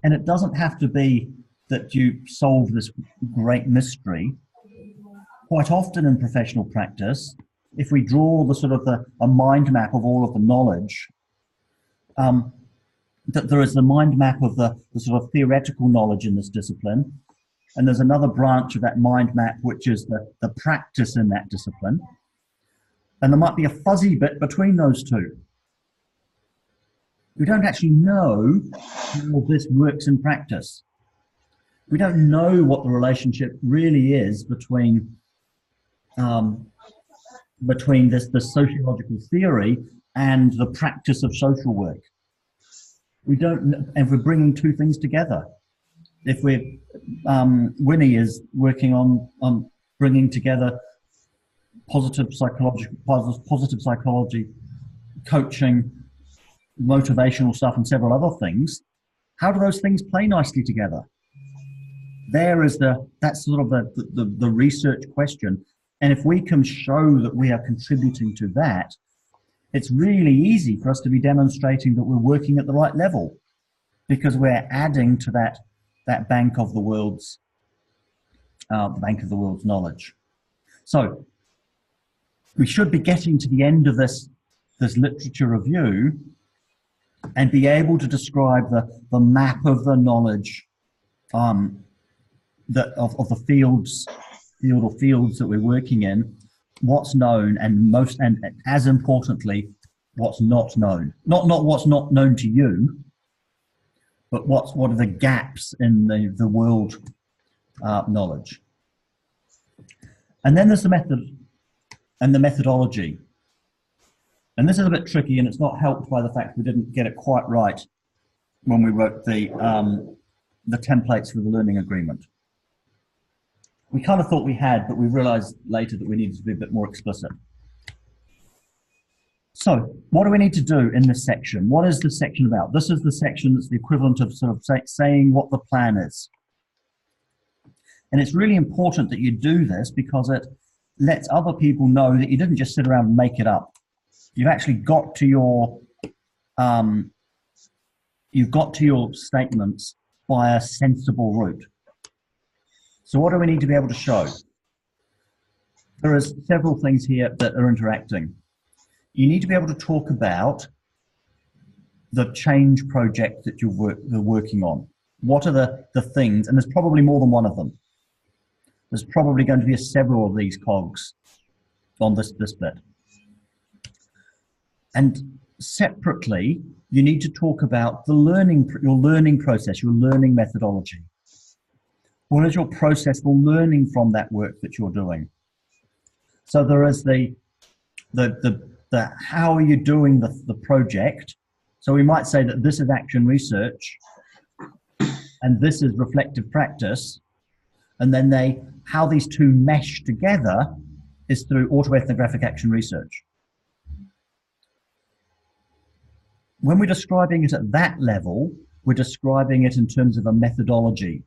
And it doesn't have to be that you solve this great mystery. Quite often in professional practice, if we draw the sort of a mind map of all of the knowledge, that there is the mind map of the sort of theoretical knowledge in this discipline, and there's another branch of that mind map which is the practice in that discipline, and there might be a fuzzy bit between those two. We don't actually know how this works in practice. We don't know what the relationship really is between this sociological theory and the practice of social work. We don't, and we're bringing 2 things together. If we're, Winnie is working on bringing together positive psychology, coaching, motivational stuff, and several other things. How do those things play nicely together? That's sort of the research question. And if we can show that we are contributing to that, it's really easy for us to be demonstrating that we're working at the right level, because we're adding to that bank of the world's knowledge. So we should be getting to the end of this literature review and be able to describe the map of the knowledge of the fields that we're working in, what's known, and as importantly, what's not known. Not what's not known to you, but what are the gaps in the world knowledge. And then there's the method and the methodology. And this is a bit tricky, and it's not helped by the fact we didn't get it quite right when we wrote the templates for the learning agreement. We kind of thought we had, but we realized later that we needed to be a bit more explicit. So what do we need to do in this section? What is this section about? This is the section that's the equivalent of sort of saying what the plan is. And it's really important that you do this because it lets other people know that you didn't just sit around and make it up. You've actually got to your statements by a sensible route. So what do we need to be able to show? There are several things here that are interacting. You need to be able to talk about the change project that you're working on. What are the things, and there's probably more than one of them. There's probably going to be several of these cogs on this bit. And separately, you need to talk about your learning process, your learning methodology. What is your process for learning from that work that you're doing? So there is the how are you doing the project? So we might say that this is action research, and this is reflective practice, And then how these two mesh together is through autoethnographic action research. When we're describing it at that level, we're describing it in terms of a methodology.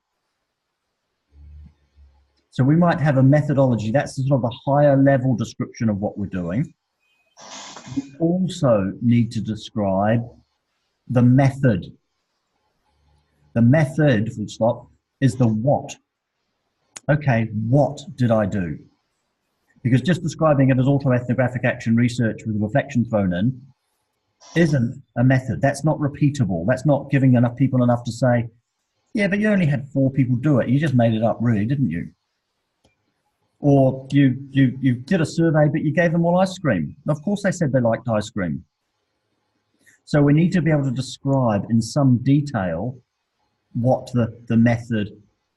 So we might have a methodology, that's sort of a higher level description of what we're doing. We also need to describe the method. The method, full stop, is the what. Okay, what did I do? Because just describing it as autoethnographic action research with reflection thrown in isn't a method. That's not repeatable. That's not giving enough people enough to say, yeah, but you only had 4 people do it. You just made it up, really, didn't you? Or you did a survey, but you gave them all ice cream. Of course they said they liked ice cream. So we need to be able to describe in some detail what the method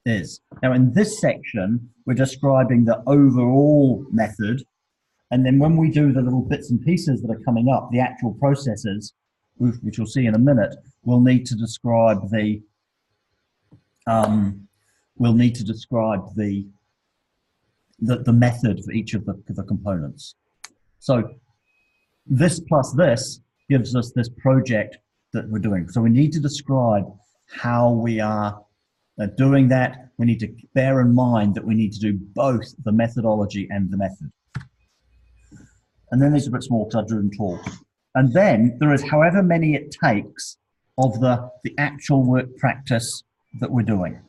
is. Now in this section, we're describing the overall method. And then when we do the little bits and pieces that are coming up, the actual processes, which you'll see in a minute, we'll need to describe the method for each of the components. So this plus this gives us this project that we're doing. So we need to describe how we are doing that. We need to bear in mind that we need to do both the methodology and the method. And then these are a bit small because I drew them tall. And then there is however many it takes of the actual work practice that we're doing.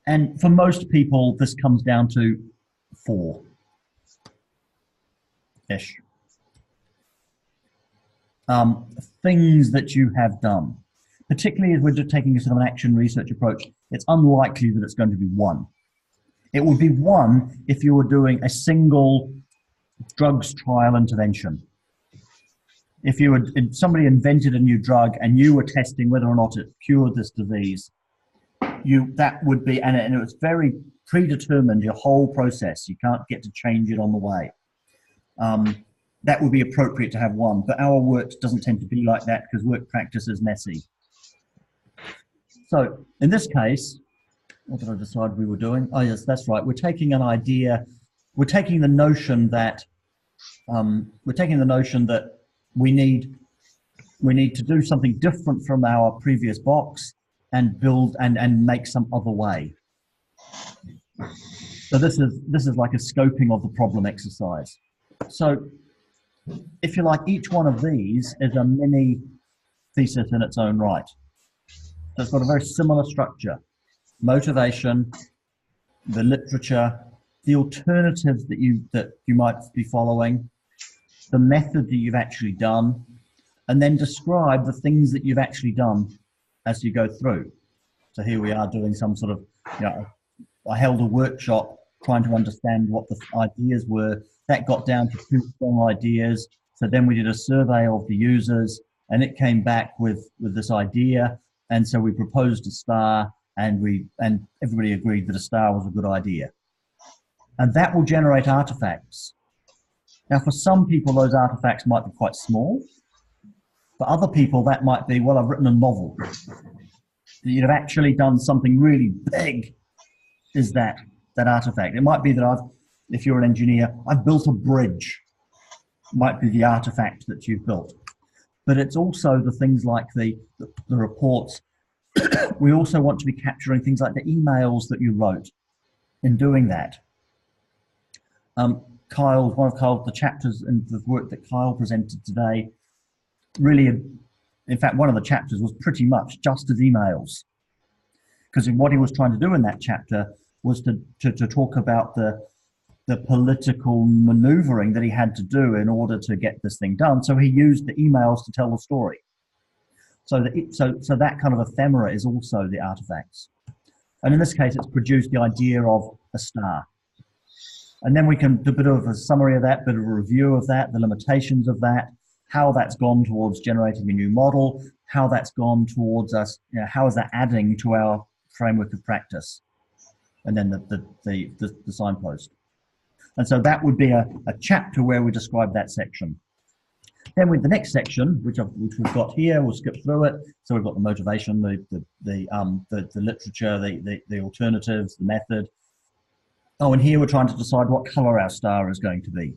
And for most people, this comes down to 4-ish. Things that you have done. Particularly if we're just taking a sort of an action research approach, it's unlikely that it's going to be 1. It would be 1 if you were doing a single drugs trial intervention. If somebody invented a new drug and you were testing whether or not it cured this disease, that would be, and it was very predetermined, your whole process. You can't get to change it on the way. That would be appropriate to have 1, but our work doesn't tend to be like that because work practice is messy. So in this case, what did I decide we were doing? Oh yes, that's right. We're taking an idea. We're taking the notion that we need to do something different from our previous box and build and make some other way. So this is like a scoping of the problem exercise. So if you like, each one of these is a mini thesis in its own right. So it's got a very similar structure: motivation, the literature, the alternatives that you might be following, the method that you've actually done, and then describe the things that you've actually done as you go through. So here we are doing some sort of, I held a workshop trying to understand what the ideas were. That got down to 2 strong ideas. So then we did a survey of the users and it came back with this idea. And so we proposed a star and everybody agreed that a star was a good idea. And that will generate artifacts. Now, for some people, those artifacts might be quite small. For other people, that might be, well, I've written a novel. You'd have actually done something really big, is that artifact. It might be that if you're an engineer, I've built a bridge. Might be the artifact that you've built. But it's also the things like the reports. We also want to be capturing things like the emails that you wrote in doing that. One of the chapters in the work that Kyle presented today, really, in fact, one of the chapters was pretty much just his emails. Because what he was trying to do in that chapter was to talk about the political maneuvering that he had to do in order to get this thing done. So he used the emails to tell the story. So that kind of ephemera is also the artifacts. And in this case, it's produced the idea of a star. And then we can do a bit of a summary of that, bit of a review of that, the limitations of that, how that's gone towards generating a new model, how that's gone towards us, how is that adding to our framework of practice, and then the signpost. And so that would be a chapter where we describe that section. Then with the next section, which we've got here, we'll skip through it. So we've got the motivation, the literature, the alternatives, the method. Oh, and here we're trying to decide what colour our star is going to be.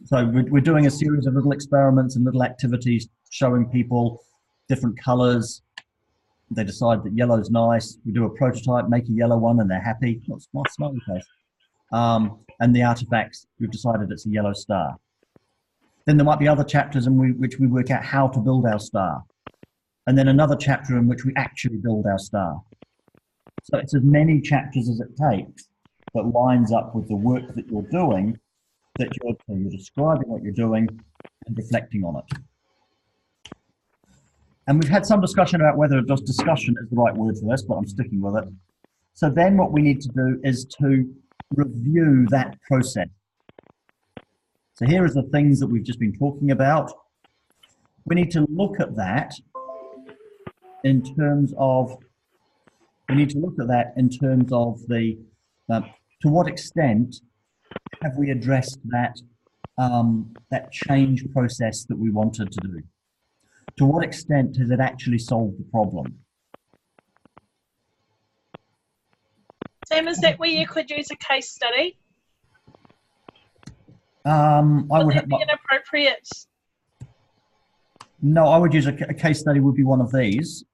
So we're doing a series of little experiments and little activities showing people different colours. They decide that yellow's nice. We do a prototype, make a yellow one, and they're happy. What's my smiley face? And the artifacts, we've decided it's a yellow star. Then there might be other chapters in which we work out how to build our star. And then another chapter in which we actually build our star. So it's as many chapters as it takes that lines up with the work that you're doing, that you're describing what you're doing and reflecting on it. And we've had some discussion about whether just discussion is the right word for this, but I'm sticking with it. So then what we need to do is to review that process. So here are the things that we've just been talking about. We need to look at that in terms of, the, to what extent have we addressed that, that change process that we wanted to do? To what extent has it actually solved the problem? Sam, is that where you could use a case study? I would that be inappropriate? No, I would use a case study would be one of these.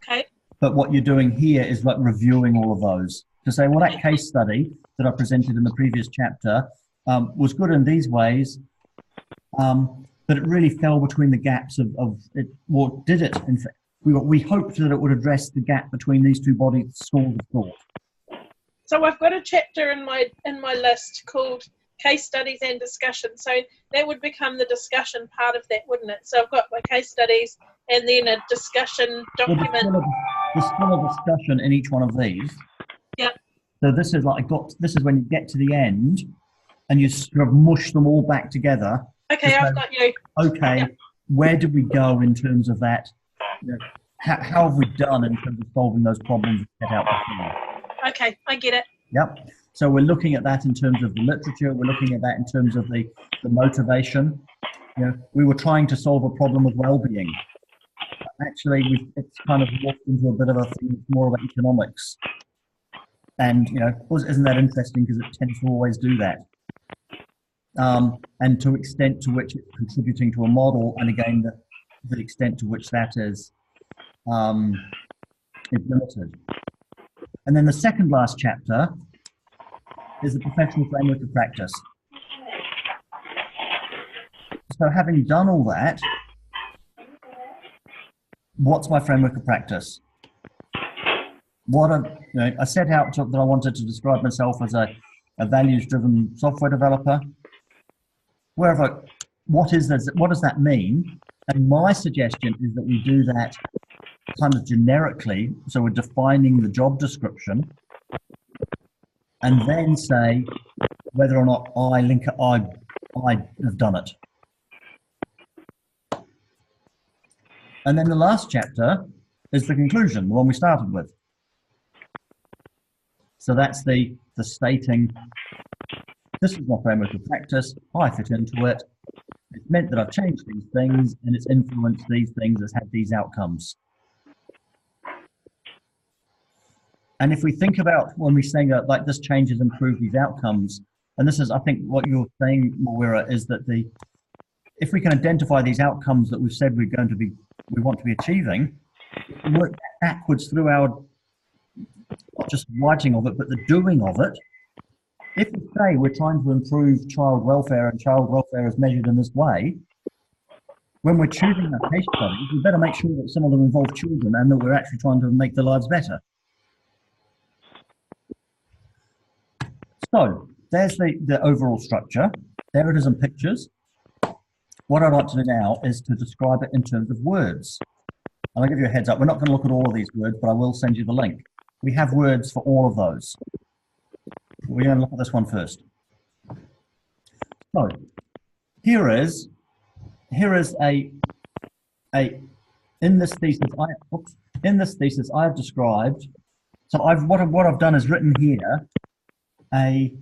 Okay. But what you're doing here is like reviewing all of those to say, well, that case study that I presented in the previous chapter was good in these ways, but it really fell between the gaps of it. Well, did it? In fact, we hoped that it would address the gap between these two schools of thought. So I've got a chapter in my list called Case Studies and Discussion. So that would become the discussion part of that, wouldn't it? So I've got my case studies and then a discussion document. Well, there's still a discussion in each one of these. Yep. So this is this is when you get to the end and you sort of mush them all back together. Okay, I've got you. Okay, yep. Where did we go in terms of that? You know, how have we done in terms of solving those problems set out before? Okay, I get it. Yep. So we're looking at that in terms of the literature. We're looking at that in terms of the motivation. You know, we were trying to solve a problem of well-being. Actually, it's kind of morphed into a bit of a thing more about economics. And, you know, isn't that interesting because it tends to always do that. And to extent to which it's contributing to a model, and again, the extent to which that is limited. And then the second last chapter is the professional framework of practice. So having done all that, what's my framework of practice? I set out that I wanted to describe myself as a values-driven software developer. What does that mean? And my suggestion is that we do that kind of generically, so we're defining the job description, and then say whether or not I have done it. And then the last chapter is the conclusion, the one we started with. So that's the stating, this is my framework of practice, I fit into it, it's meant that I've changed these things, and it's influenced these things, it's had these outcomes. And if we think about when we're saying like this change has improved these outcomes, and this is, I think, what you're saying, Moira, is that if we can identify these outcomes that we've said we want to be achieving, work backwards through our, not just writing of it, but the doing of it. If we say we're trying to improve child welfare and child welfare is measured in this way, when we're choosing our case studies, we better make sure that some of them involve children and that we're actually trying to make their lives better. So there's the overall structure. There it is in pictures. What I'd like to do now is to describe it in terms of words. And I'll give you a heads up. We're not going to look at all of these words, but I will send you the link. We have words for all of those. We're going to look at this one first. So here is in this thesis I have described. So what I've done is written here a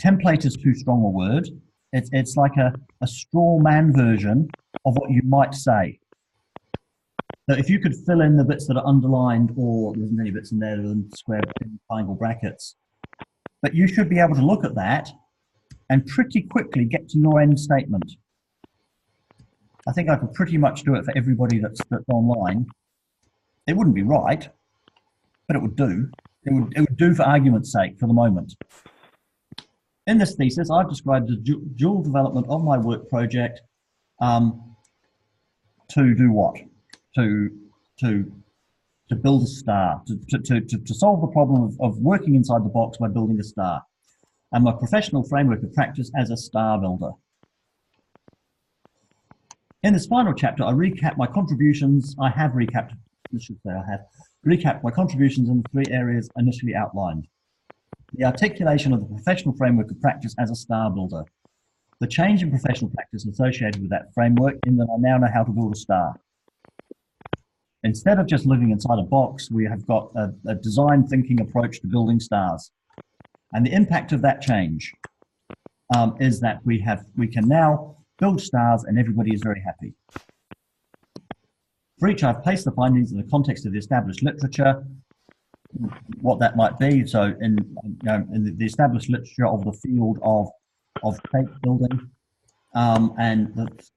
template is too strong a word. It's like a straw man version of what you might say. So if you could fill in the bits that are underlined, or there isn't any bits in there than square triangle brackets, but you should be able to look at that and pretty quickly get to your end statement. I think I could pretty much do it for everybody that's online. It wouldn't be right, but it would do. It would do for argument's sake for the moment. In this thesis, I've described the dual development of my work project to do what? To build a star, to solve the problem of working inside the box by building a star, and my professional framework of practice as a star builder. In this final chapter, I recap my contributions. I have recapped, I should say I have recapped my contributions in the 3 areas initially outlined. The articulation of the professional framework of practice as a star builder. The change in professional practice associated with that framework in that I now know how to build a star. Instead of just living inside a box, we have got a design thinking approach to building stars. And the impact of that change is that we can now build stars and everybody is very happy. For each, I've placed the findings in the context of the established literature, what that might be. So in the established literature of the field of shape building, and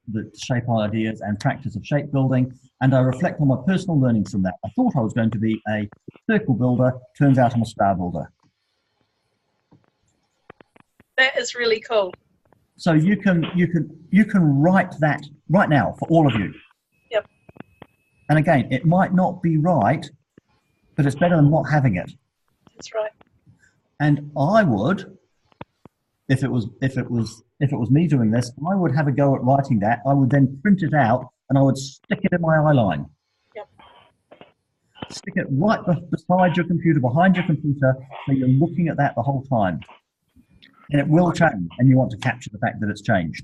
the shape ideas and practice of shape building, and I reflect on my personal learnings from that. I thought I was going to be a circle builder, turns out I'm a star builder. That is really cool. So you can write that right now for all of you. Yep. And again, it might not be right, but it's better than not having it. That's right. And I would, if it was me doing this, I would have a go at writing that. I would then print it out and I would stick it in my eyeline. Yep. Stick it right beside your computer, behind your computer, so you're looking at that the whole time. And it will change, and you want to capture the fact that it's changed.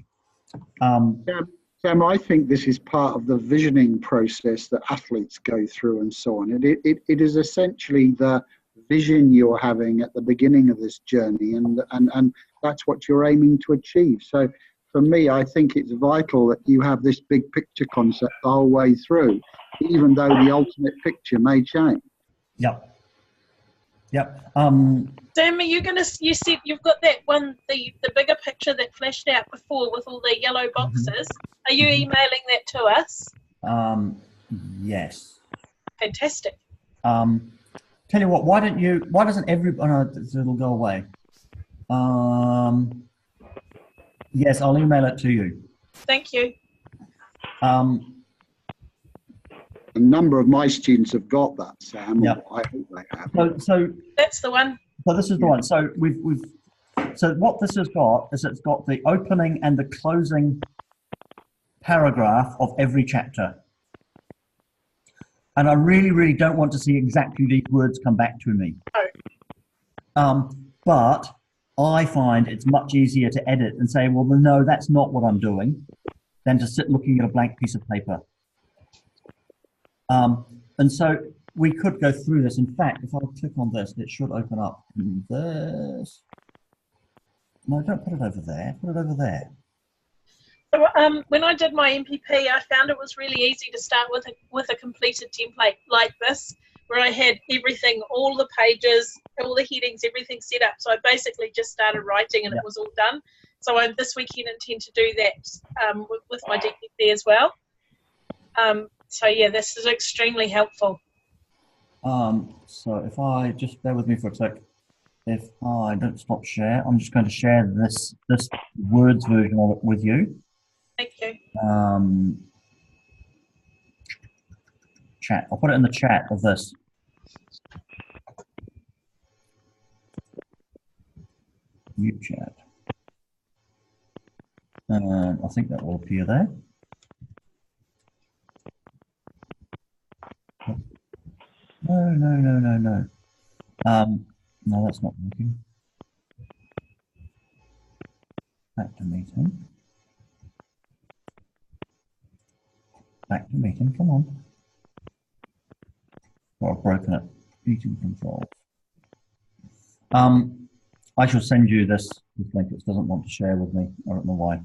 Sam, I think this is part of the visioning process that athletes go through and so on. It is essentially the vision you're having at the beginning of this journey, and that's what you're aiming to achieve. So for me, I think it's vital that you have this big picture concept the whole way through, even though the ultimate picture may change. Yep. Yep. Sam, you said you've got that one, the bigger picture that flashed out before with all the yellow boxes. Are you emailing that to us? Yes. Fantastic. Tell you what, why doesn't everybody, oh no, it'll go away. Yes, I'll email it to you. Thank you. A number of my students have got that, Sam. Yeah. I hope they have. So that's the one. So this is the one. So so what this has got is it's got the opening and the closing paragraph of every chapter. And I really, really don't want to see exactly these words come back to me. Oh. But I find it's much easier to edit and say, well, no, that's not what I'm doing, than to sit looking at a blank piece of paper. And so we could go through this. In fact, if I click on this, it should open up in this. No, don't put it over there. Put it over there. So, when I did my MPP, I found it was really easy to start with a completed template like this, where I had everything, all the pages, all the headings, everything set up. So I basically just started writing and it was all done. So I this weekend intend to do that with my DPP as well. So yeah, this is extremely helpful. So if I just bear with me for a sec, if I don't stop share, I'm just going to share this Words version of it with you. Thank you. Chat. I'll put it in the chat of this. New chat. I think that will appear there. No. No, that's not working. Back to meeting. Back to meeting, come on. Oh, I've broken it. Meeting controls. I shall send you this link. It doesn't want to share with me. I don't know why.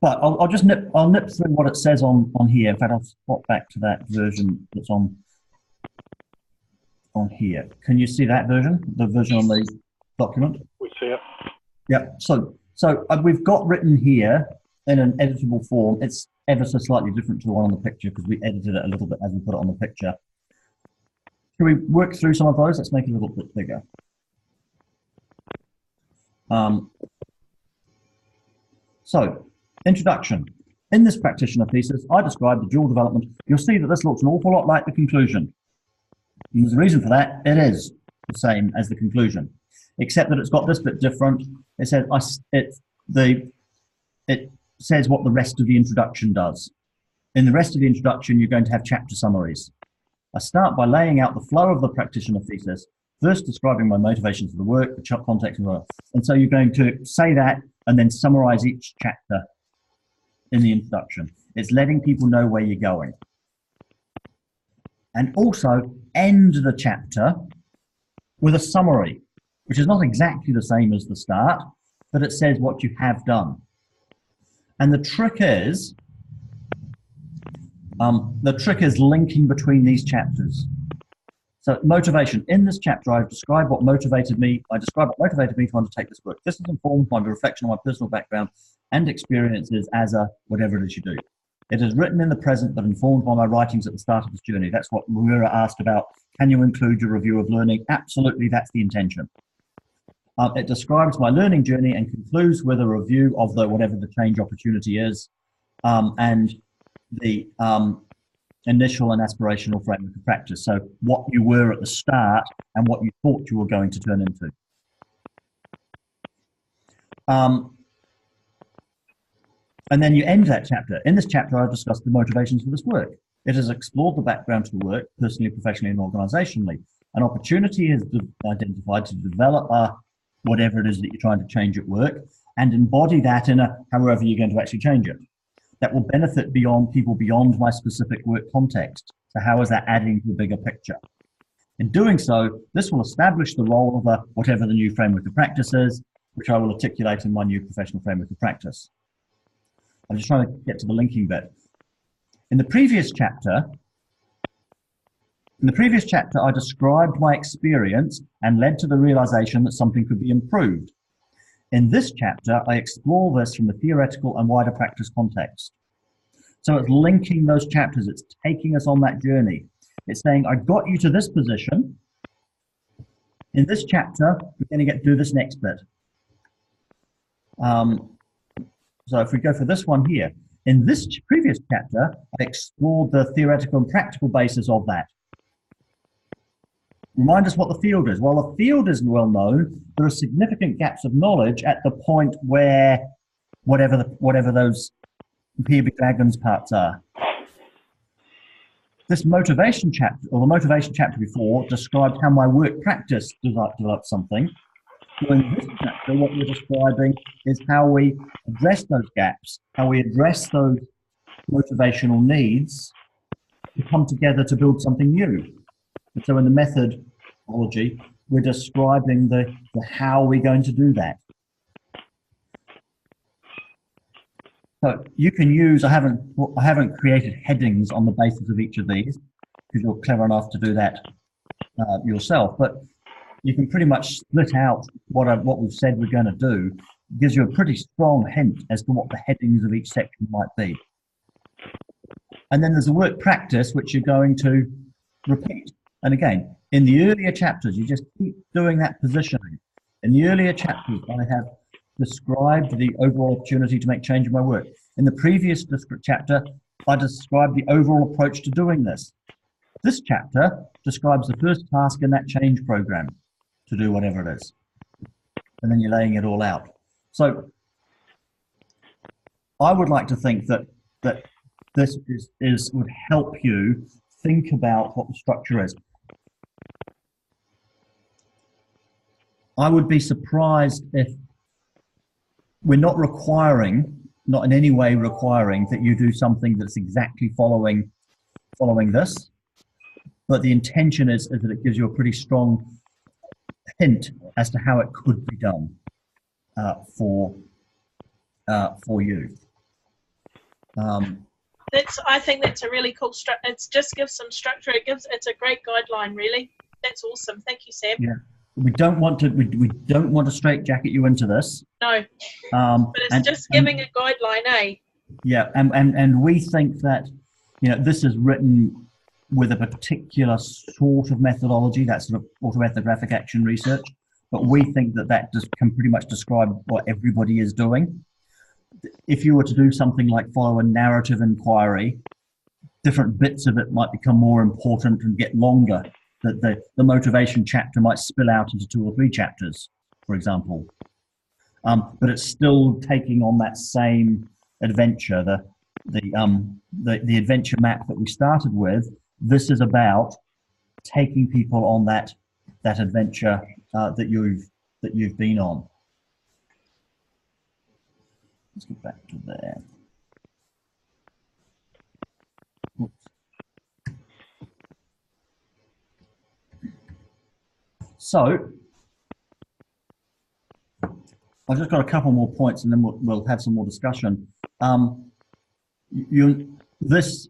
But I'll just nip through what it says on here. In fact, I'll swap back to that version that's on here. Can you see that version? The version on the document? We see it. Yeah. So we've got written here in an editable form. It's ever so slightly different to the one on the picture because we edited it a little bit as we put it on the picture. Can we work through some of those? Let's make it a little bit bigger. So, introduction. In this practitioner thesis, I describe the dual development. You'll see that this looks an awful lot like the conclusion. And there's a reason for that. It is the same as the conclusion, except that it's got this bit different. It says it says what the rest of the introduction does. In the rest of the introduction, you're going to have chapter summaries. I start by laying out the flow of the practitioner thesis, first describing my motivations for the work, the context, and so you're going to say that and then summarize each chapter in the introduction. It's letting people know where you're going. And also end the chapter with a summary, which is not exactly the same as the start, but it says what you have done. And the trick is linking between these chapters. So motivation. In this chapter, I've described what motivated me. I described what motivated me to undertake this work. This is informed by the reflection on my personal background and experiences as a whatever it is you do. It is written in the present but informed by my writings at the start of this journey. That's what Maura asked about. Can you include your review of learning? Absolutely, that's the intention. It describes my learning journey and concludes with a review of whatever the change opportunity is, and the initial and aspirational framework of practice. So what you were at the start and what you thought you were going to turn into. And then you end that chapter. In this chapter, I've discussed the motivations for this work. It has explored the background to the work, personally, professionally, and organizationally. An opportunity is identified to develop whatever it is that you're trying to change at work and embody that in however you're going to actually change it. That will benefit people beyond my specific work context. So how is that adding to the bigger picture? In doing so, this will establish the role of whatever the new framework of practice is, which I will articulate in my new professional framework of practice. I'm just trying to get to the linking bit. In the previous chapter, I described my experience and led to the realization that something could be improved. In this chapter, I explore this from the theoretical and wider practice context. So it's linking those chapters. It's taking us on that journey. It's saying, I got you to this position. In this chapter, we're going to do this next bit. So if we go for this one here, in this previous chapter, I explored the theoretical and practical basis of that. Remind us what the field is. Well, the field is well known. There are significant gaps of knowledge at the point where whatever those PB Dragons parts are. This motivation chapter, or the motivation chapter before, described how my work practice developed something. So in this chapter, what we're describing is how we address those gaps, how we address those motivational needs to come together to build something new. And so in the methodology, we're describing the how we're going to do that. So you can use, I haven't created headings on the basis of each of these, because you're clever enough to do that yourself, but you can pretty much split out what we've said we're going to do. It gives you a pretty strong hint as to what the headings of each section might be. And then there's a work practice, which you're going to repeat. And again, in the earlier chapters, you just keep doing that positioning. In the earlier chapters, I have described the overall opportunity to make change in my work. In the previous chapter, I described the overall approach to doing this. This chapter describes the first task in that change program to do whatever it is. And then you're laying it all out. So I would like to think that this would help you think about what the structure is. I would be surprised if we're not in any way requiring that you do something that's exactly following this, but the intention is that it gives you a pretty strong hint as to how it could be done for you. I think that's a really cool structure. It just gives some structure. It's a great guideline, really. That's awesome. Thank you, Sam. Yeah, we don't want to straitjacket you into this. No, but it's just giving a guideline, eh? Yeah, and we think that, you know, this is written with a particular sort of methodology, that sort of autoethnographic action research, but we think that just can pretty much describe what everybody is doing. If you were to do something like follow a narrative inquiry, different bits of it might become more important and get longer. That the motivation chapter might spill out into 2 or 3 chapters, for example. But it's still taking on that same adventure, the adventure map that we started with. This is about taking people on that adventure that you've been on. Let's get back to there. Oops. So I've just got a couple more points, and then we'll have some more discussion. This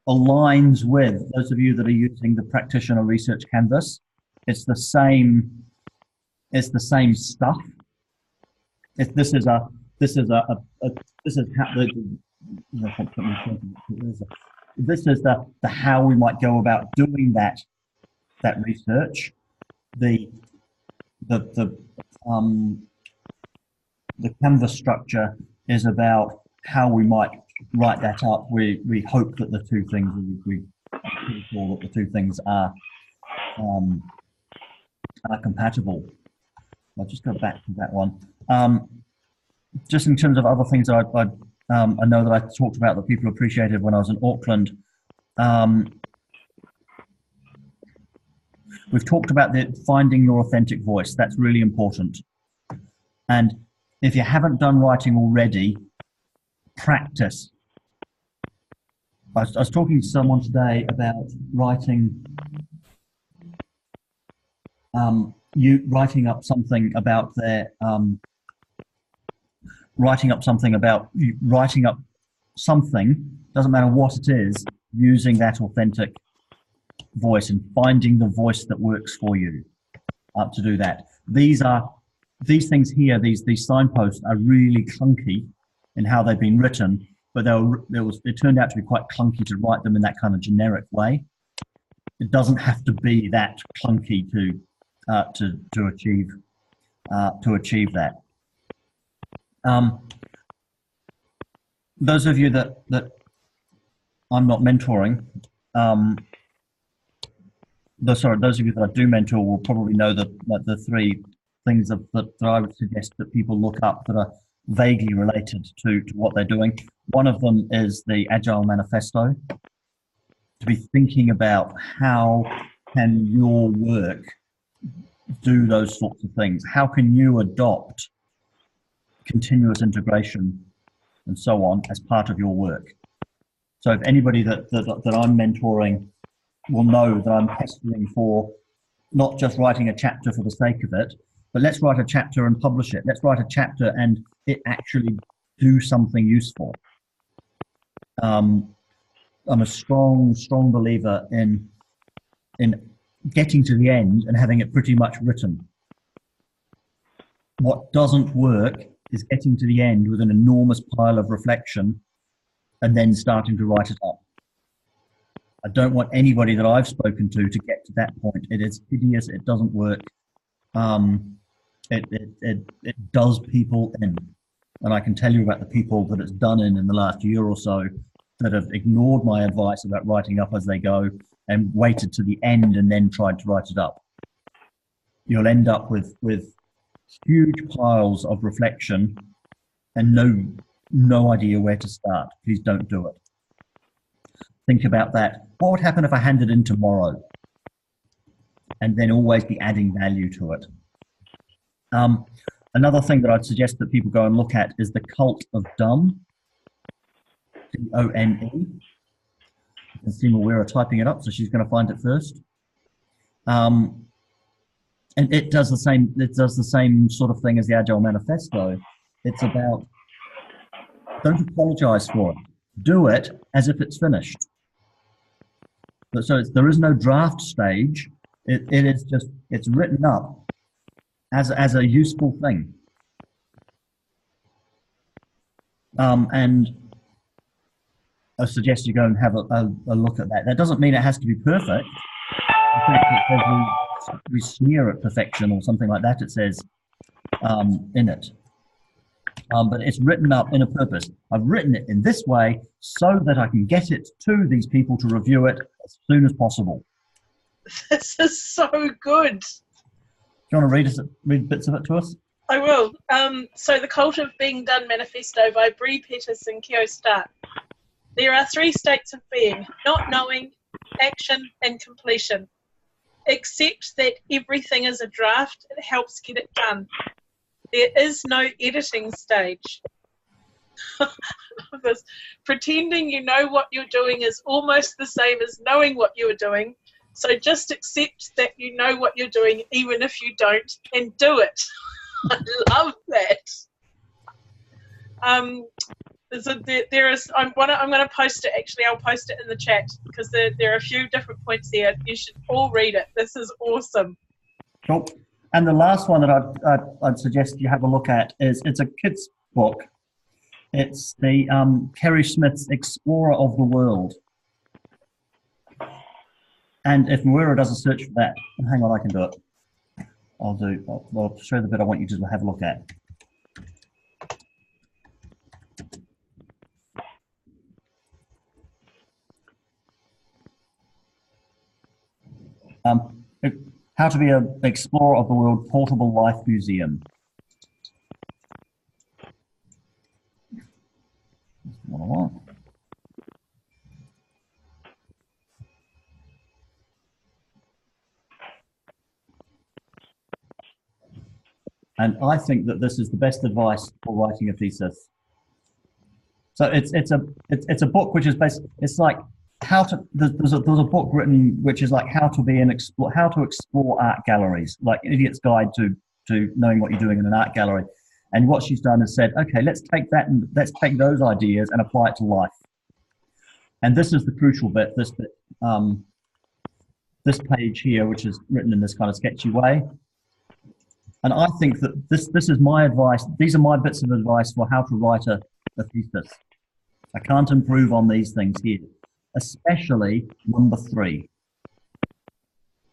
aligns with those of you that are using the practitioner research canvas. It's the same stuff. This is how the how we might go about doing that research. The canvas structure is about how we might write that up. We hope that the two things are compatible. I'll just go back to that one. Just in terms of other things I know that I talked about that people appreciated when I was in Auckland. We've talked about finding your authentic voice. That's really important. And if you haven't done writing already, practice. I was talking to someone today about writing something about something, doesn't matter what it is, using that authentic voice and finding the voice that works for you to do that. These things here, these signposts are really clunky in how they've been written, but it turned out to be quite clunky to write them in that kind of generic way. It doesn't have to be that clunky to achieve that. Those of you that I'm not mentoring, those of you that I do mentor will probably know that the 3 things that I would suggest that people look up that are vaguely related to what they're doing. One of them is the Agile Manifesto, to be thinking about how can your work do those sorts of things. How can you adopt continuous integration and so on as part of your work? So if anybody that I'm mentoring will know that I'm pestering for not just writing a chapter for the sake of it, but let's write a chapter and publish it. Let's write a chapter and it actually do something useful. I'm a strong believer in getting to the end and having it pretty much written. What doesn't work is getting to the end with an enormous pile of reflection and then starting to write it up. I don't want anybody that I've spoken to get to that point. It is hideous. It doesn't work. It does people in. And I can tell you about the people that it's done in the last year or so that have ignored my advice about writing up as they go and waited to the end and then tried to write it up. You'll end up with huge piles of reflection and no idea where to start. Please don't do it. Think about that. What would happen if I handed in tomorrow? And then always be adding value to it. Another thing that I'd suggest that people go and look at is the Cult of Done. D-O-N-E. And Seema Weir are typing it up, so she's going to find it first. And it does the same. It does the same sort of thing as the Agile Manifesto. It's about, don't apologize for it. Do it as if it's finished. So there is no draft stage. It is just, it's written up as a useful thing. And I suggest you go and have a look at that. That doesn't mean it has to be perfect. In fact, it says we sneer at perfection or something like that, it says in it. But it's written up in a purpose. I've written it in this way so that I can get it to these people to review it as soon as possible. This is so good. Do you want to read bits of it to us? I will. So the Cult of Being Done Manifesto by Bree Pettis and Keo Stark. There are 3 states of being: not knowing, action, and completion. Accept that everything is a draft. It helps get it done. There is no editing stage. This, pretending you know what you're doing is almost the same as knowing what you are doing. So just accept that you know what you're doing, even if you don't, and do it. I love that. I'm going to post it. Actually, I'll post it in the chat because there are a few different points there. You should all read it. This is awesome. Cool. And the last one that I'd suggest you have a look at is, it's a kid's book. It's the Kerry Smith's Explorer of the World. And if Moira does a search for that, hang on, I can do it. I'll show the bit I want you to have a look at. How to be an Explorer of the World Portable Life Museum. And I think that this is the best advice for writing a thesis. So it's a book which is basically, it's like how to, there's a book written which is like how to explore art galleries, like Idiot's Guide to knowing what you're doing in an art gallery. And what she's done is said, okay, let's take that and let's take those ideas and apply it to life. And this is the crucial bit, this page here, which is written in this kind of sketchy way. And I think that this is my advice. These are my bits of advice for how to write a thesis. I can't improve on these things here, especially number 3.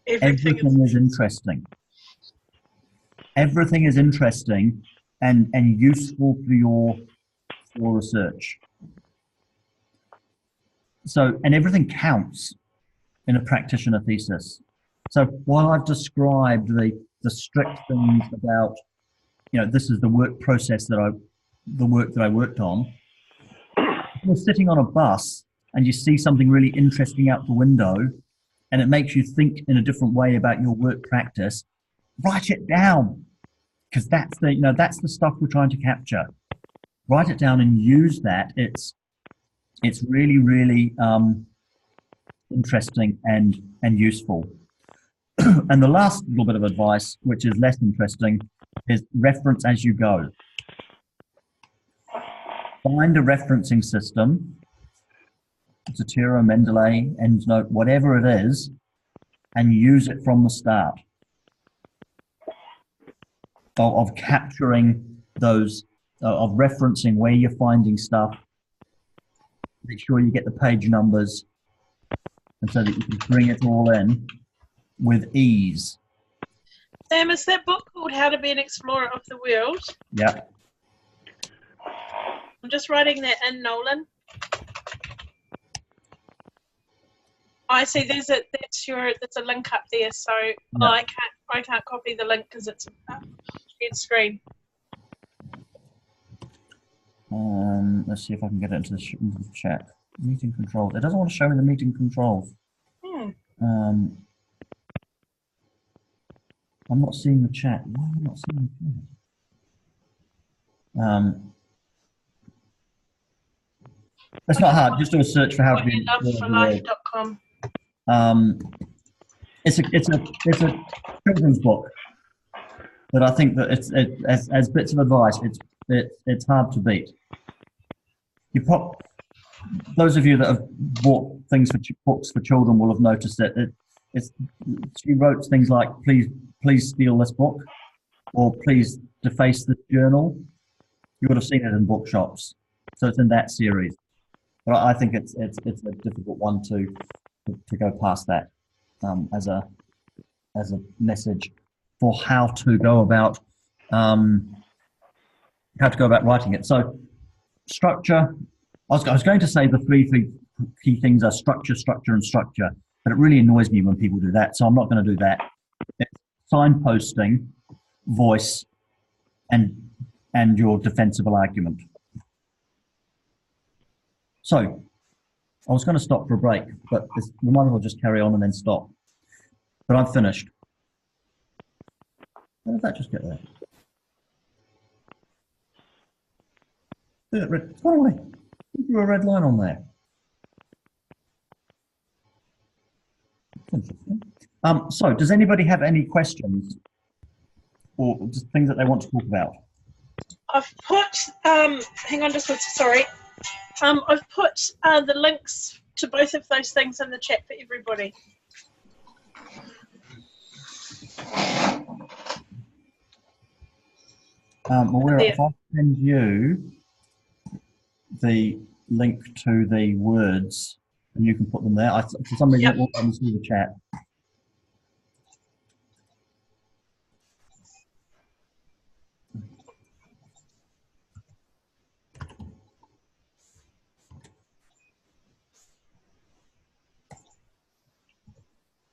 Everything is interesting. Everything is interesting and useful for your research. So, and everything counts in a practitioner thesis. So while I've described the strict things about, this is the work process the work that I worked on. If you're sitting on a bus and you see something really interesting out the window and it makes you think in a different way about your work practice, write it down, because that's the stuff we're trying to capture. Write it down and use that. It's really, really interesting and useful. And the last little bit of advice, which is less interesting, is reference as you go. Find a referencing system, Zotero, Mendeley, EndNote, whatever it is, and use it from the start. Of capturing those, of referencing where you're finding stuff. Make sure you get the page numbers, and so that you can bring it all in with ease. Sam, is that book called How to Be an Explorer of the World? Yeah. I'm just writing that in, Nolan. I see there's a link up there, so Yeah. I can't copy the link because it's shared screen. Let's see if I can get it into the chat. Meeting controls. It doesn't want to show me the meeting controls. I'm not seeing the chat. Why am I not seeing the chat? It's not hard. Just do a search for how to be. Loveforlife.com. It's a children's book. but I think that as bits of advice, it's hard to beat. You pop those of you that have bought things for books for children will have noticed that she wrote things like please steal this book or please deface this journal. You would have seen it in bookshops, so it's in that series. But I think it's a difficult one to go past that as a message for how to go about writing it. So structure. I was going to say the three key things are structure, structure, and structure, but it really annoys me when people do that, so I'm not going to do that. It's signposting, voice, and your defensible argument. So I was going to stop for a break, but we might as well just carry on and then stop. But I'm finished. How did that just get there? It's gone away. Drew a red line on there. Interesting. So, does anybody have any questions or just things that they want to talk about? I've put, hang on just one, sorry. I've put the links to both of those things in the chat for everybody. Well, if I send you the link to the words, and you can put them there. For some reason, it won't let me see the chat.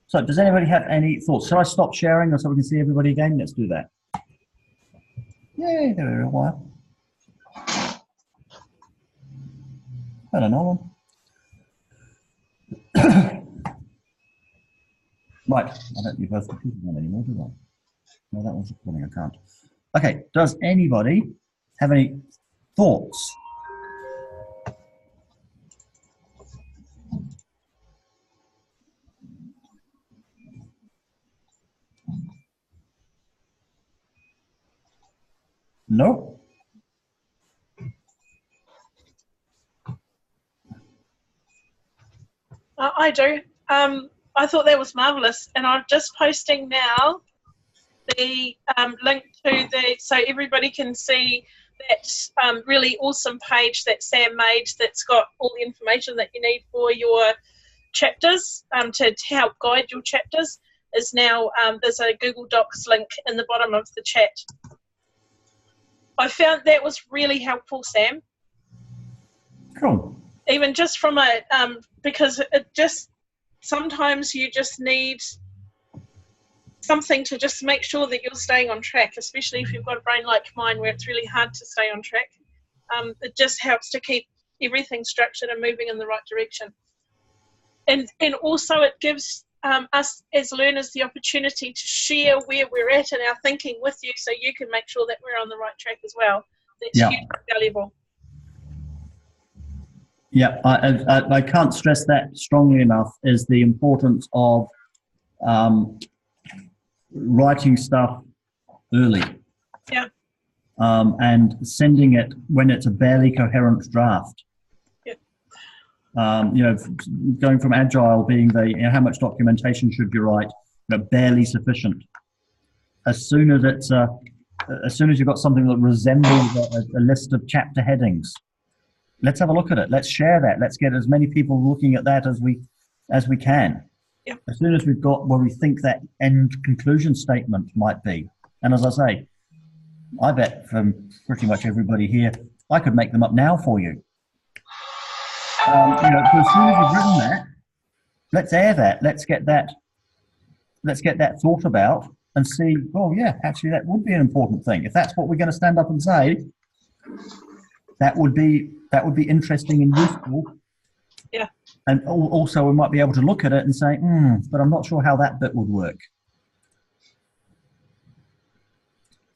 So, does anybody have any thoughts? Shall I stop sharing so we can see everybody again? Let's do that. Yay, there we are a while. Hello, Nolan. Right, I don't need both computers on anymore, do I? No, that one's recording, I can't. Okay, does anybody have any thoughts? No? I do. I thought that was marvellous, and I'm just posting now the link to so everybody can see that really awesome page that Sam made that's got all the information that you need for your chapters to help guide your chapters. Is now there's a Google Docs link in the bottom of the chat. I found that was really helpful, Sam. Cool. Even just from a because it just sometimes you just need something to just make sure that you're staying on track, especially if you've got a brain like mine where it's really hard to stay on track. It just helps to keep everything structured and moving in the right direction. And also it gives us as learners the opportunity to share where we're at in our thinking with you, so you can make sure that we're on the right track as well. That's hugely valuable. Yeah, I can't stress that strongly enough, is the importance of writing stuff early. Yeah. And sending it when it's a barely coherent draft. Yeah. Going from agile being how much documentation should you write, barely sufficient. As soon as you've got something that resembles a list of chapter headings, let's have a look at it. Let's share that. Let's get as many people looking at that as we can. Yeah. As soon as we've got where we think that end conclusion statement might be, and as I say, I bet from pretty much everybody here, I could make them up now for you. So as soon as you've written that, let's air that. Let's get that thought about and see. Oh yeah, actually that would be an important thing. If that's what we're going to stand up and say, that would be interesting and useful. Yeah. And also we might be able to look at it and say, but I'm not sure how that bit would work.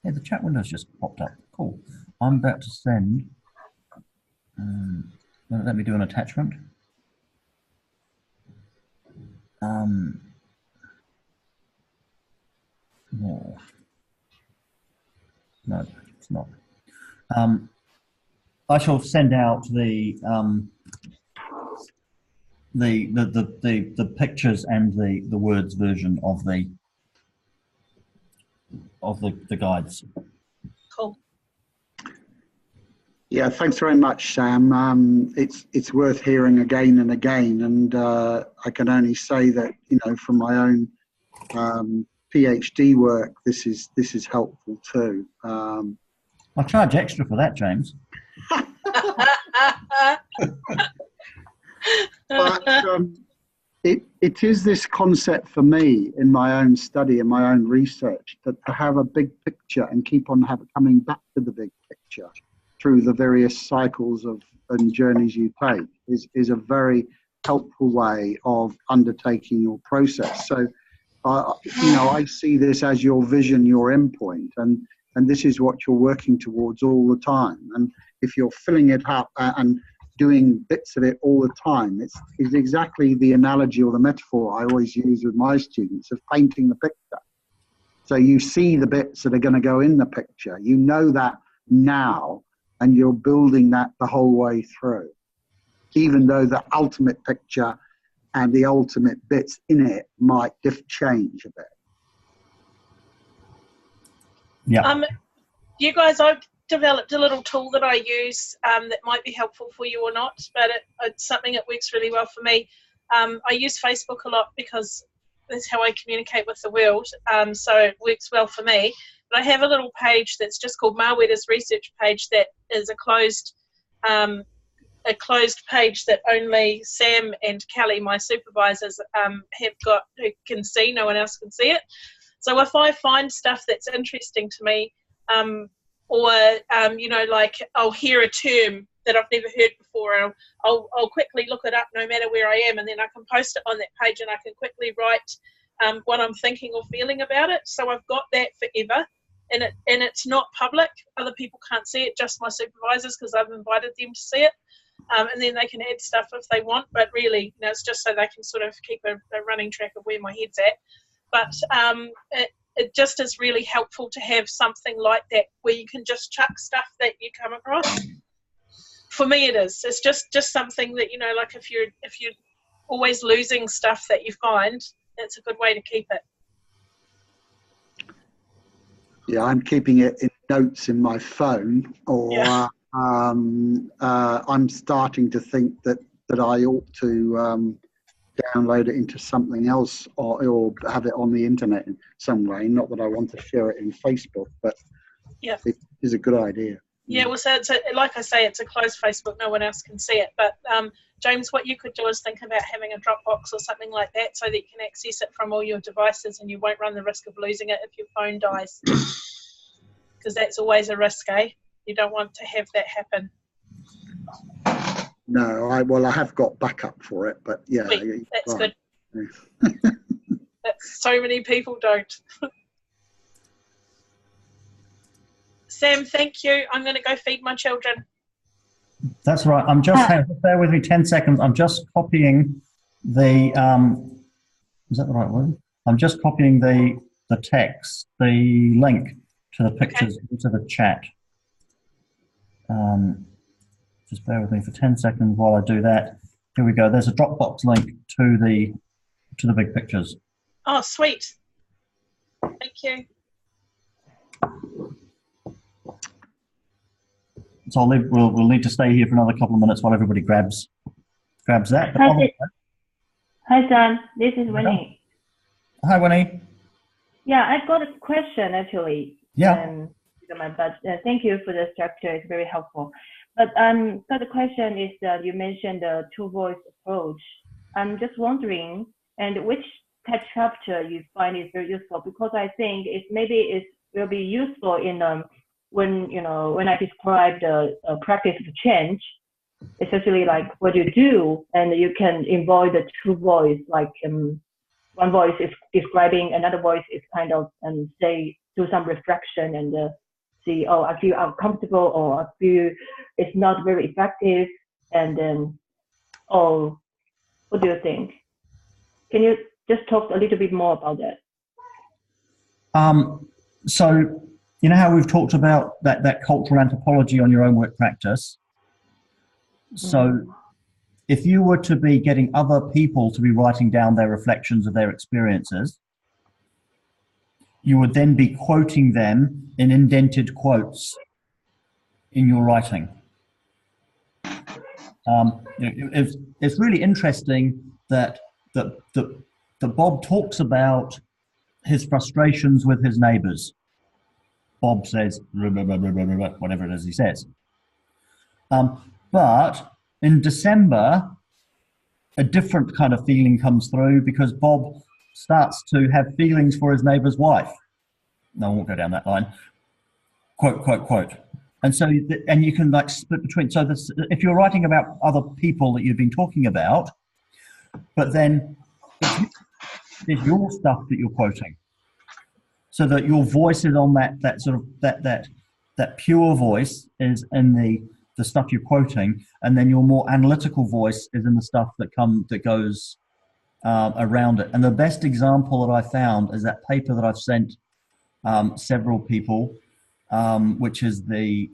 Yeah, the chat window's just popped up. Cool. I'm about to send. Let me do an attachment. More. No, it's not. I shall send out the pictures and the words version of the guides. Cool. Yeah, thanks very much, Sam. It's worth hearing again and again, and I can only say that, you know, from my own PhD work, this is helpful too. I charge extra for that, James. But it is this concept for me in my own study and my own research, that to have a big picture and keep on coming back to the big picture through the various cycles and journeys you take is a very helpful way of undertaking your process. So, you know, I see this as your vision, your endpoint, and this is what you're working towards all the time. And if you're filling it up and doing bits of it all the time, it's exactly the analogy or the metaphor I always use with my students of painting the picture. So you see the bits that are going to go in the picture. You know that now, and you're building that the whole way through, even though the ultimate picture and the ultimate bits in it might change a bit. Yeah. You guys, I've developed a little tool that I use that might be helpful for you or not, but it's something that works really well for me. I use Facebook a lot because that's how I communicate with the world, so it works well for me. But I have a little page that's just called Maweta's research page that is a closed page that only Sam and Kelly, my supervisors, have got, who can see. No one else can see it. So if I find stuff that's interesting to me, or you know, like I'll hear a term that I've never heard before, and I'll quickly look it up no matter where I am, and then I can post it on that page, and I can quickly write what I'm thinking or feeling about it. So I've got that forever, and it's not public. Other people can't see it, just my supervisors, because I've invited them to see it. And then they can add stuff if they want, but really, you know, it's just so they can sort of keep a running track of where my head's at. But it just is really helpful to have something like that where you can just chuck stuff that you come across. For me, it is. It's just something that, you know, like if you're always losing stuff that you find, it's a good way to keep it. Yeah, I'm keeping it in notes in my phone, or yeah. I'm starting to think that I ought to download it into something else, or have it on the internet in some way. Not that I want to share it in Facebook, but yeah, it is a good idea. Yeah, well, so like I say, it's a closed Facebook. No one else can see it. But James, what you could do is think about having a Dropbox or something like that, so that you can access it from all your devices, and you won't run the risk of losing it if your phone dies. Because that's always a risk, eh? You don't want to have that happen. No, I have got backup for it, but yeah. Sweet. That's right. Good. So many people don't. Sam, thank you. I'm going to go feed my children. That's right. I'm just, bear with me 10 seconds. I'm just copying the, is that the right word? I'm just copying the text, the link to the pictures into the chat. Just bear with me for 10 seconds while I do that. Here we go. There's a Dropbox link to the big pictures. Oh, sweet. Thank you. So we'll need to stay here for another couple of minutes while everybody grabs that. Hi, Sam. This is Winnie. Hi, Winnie. Yeah, I've got a question actually. Yeah. But thank you for the structure. It's very helpful. But so the question is that you mentioned the two-voice approach. I'm just wondering, and which text chapter you find is very useful, because I think it will be useful in when I describe the practice of change, especially like what you do, and you can involve the two voice, like one voice is describing, another voice is kind of do some reflection and see, oh, I feel uncomfortable, or I feel it's not very effective, and then, oh, what do you think? Can you just talk a little bit more about that? So you know how we've talked about that cultural anthropology on your own work practice? So if you were to be getting other people to be writing down their reflections of their experiences, you would then be quoting them in indented quotes in your writing. It's really interesting that Bob talks about his frustrations with his neighbours. Bob says, whatever it is he says. But in December, a different kind of feeling comes through because Bob starts to have feelings for his neighbour's wife. No, I won't go down that line. Quote, quote, quote. And so, and you can like split between, so this, if you're writing about other people that you've been talking about, but then there's your stuff that you're quoting. So that your voice is on that sort of, that pure voice is in the stuff you're quoting, and then your more analytical voice is in the stuff that goes around it. And the best example that I found is that paper that I've sent several people, which is the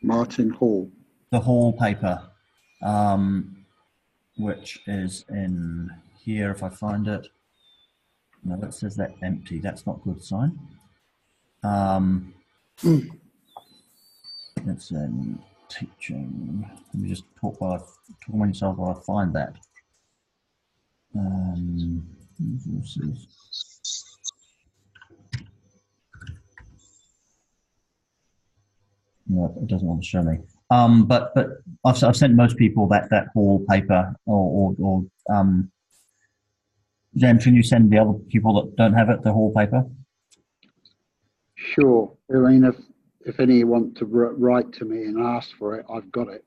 Martin Hall. The Hall paper, which is in here if I find it. No, that says that empty. That's not a good sign. It's in teaching. Let me just talk myself while I find that. Resources. No, it doesn't want to show me. But I've sent most people that Hall paper or James, can you send the other people that don't have it the Hall paper? Sure. I mean, if any want to write to me and ask for it, I've got it.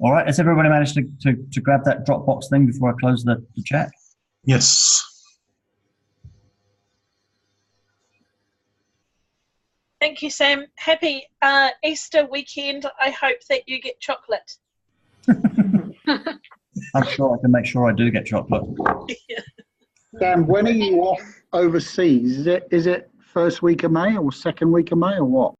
All right. Has everybody managed to grab that Dropbox thing before I close the chat? Yes. Thank you, Sam. Happy Easter weekend. I hope that you get chocolate. I'm sure I can make sure I do get chocolate. Yeah. Sam, when are you off overseas? Is it first week of May or second week of May or what?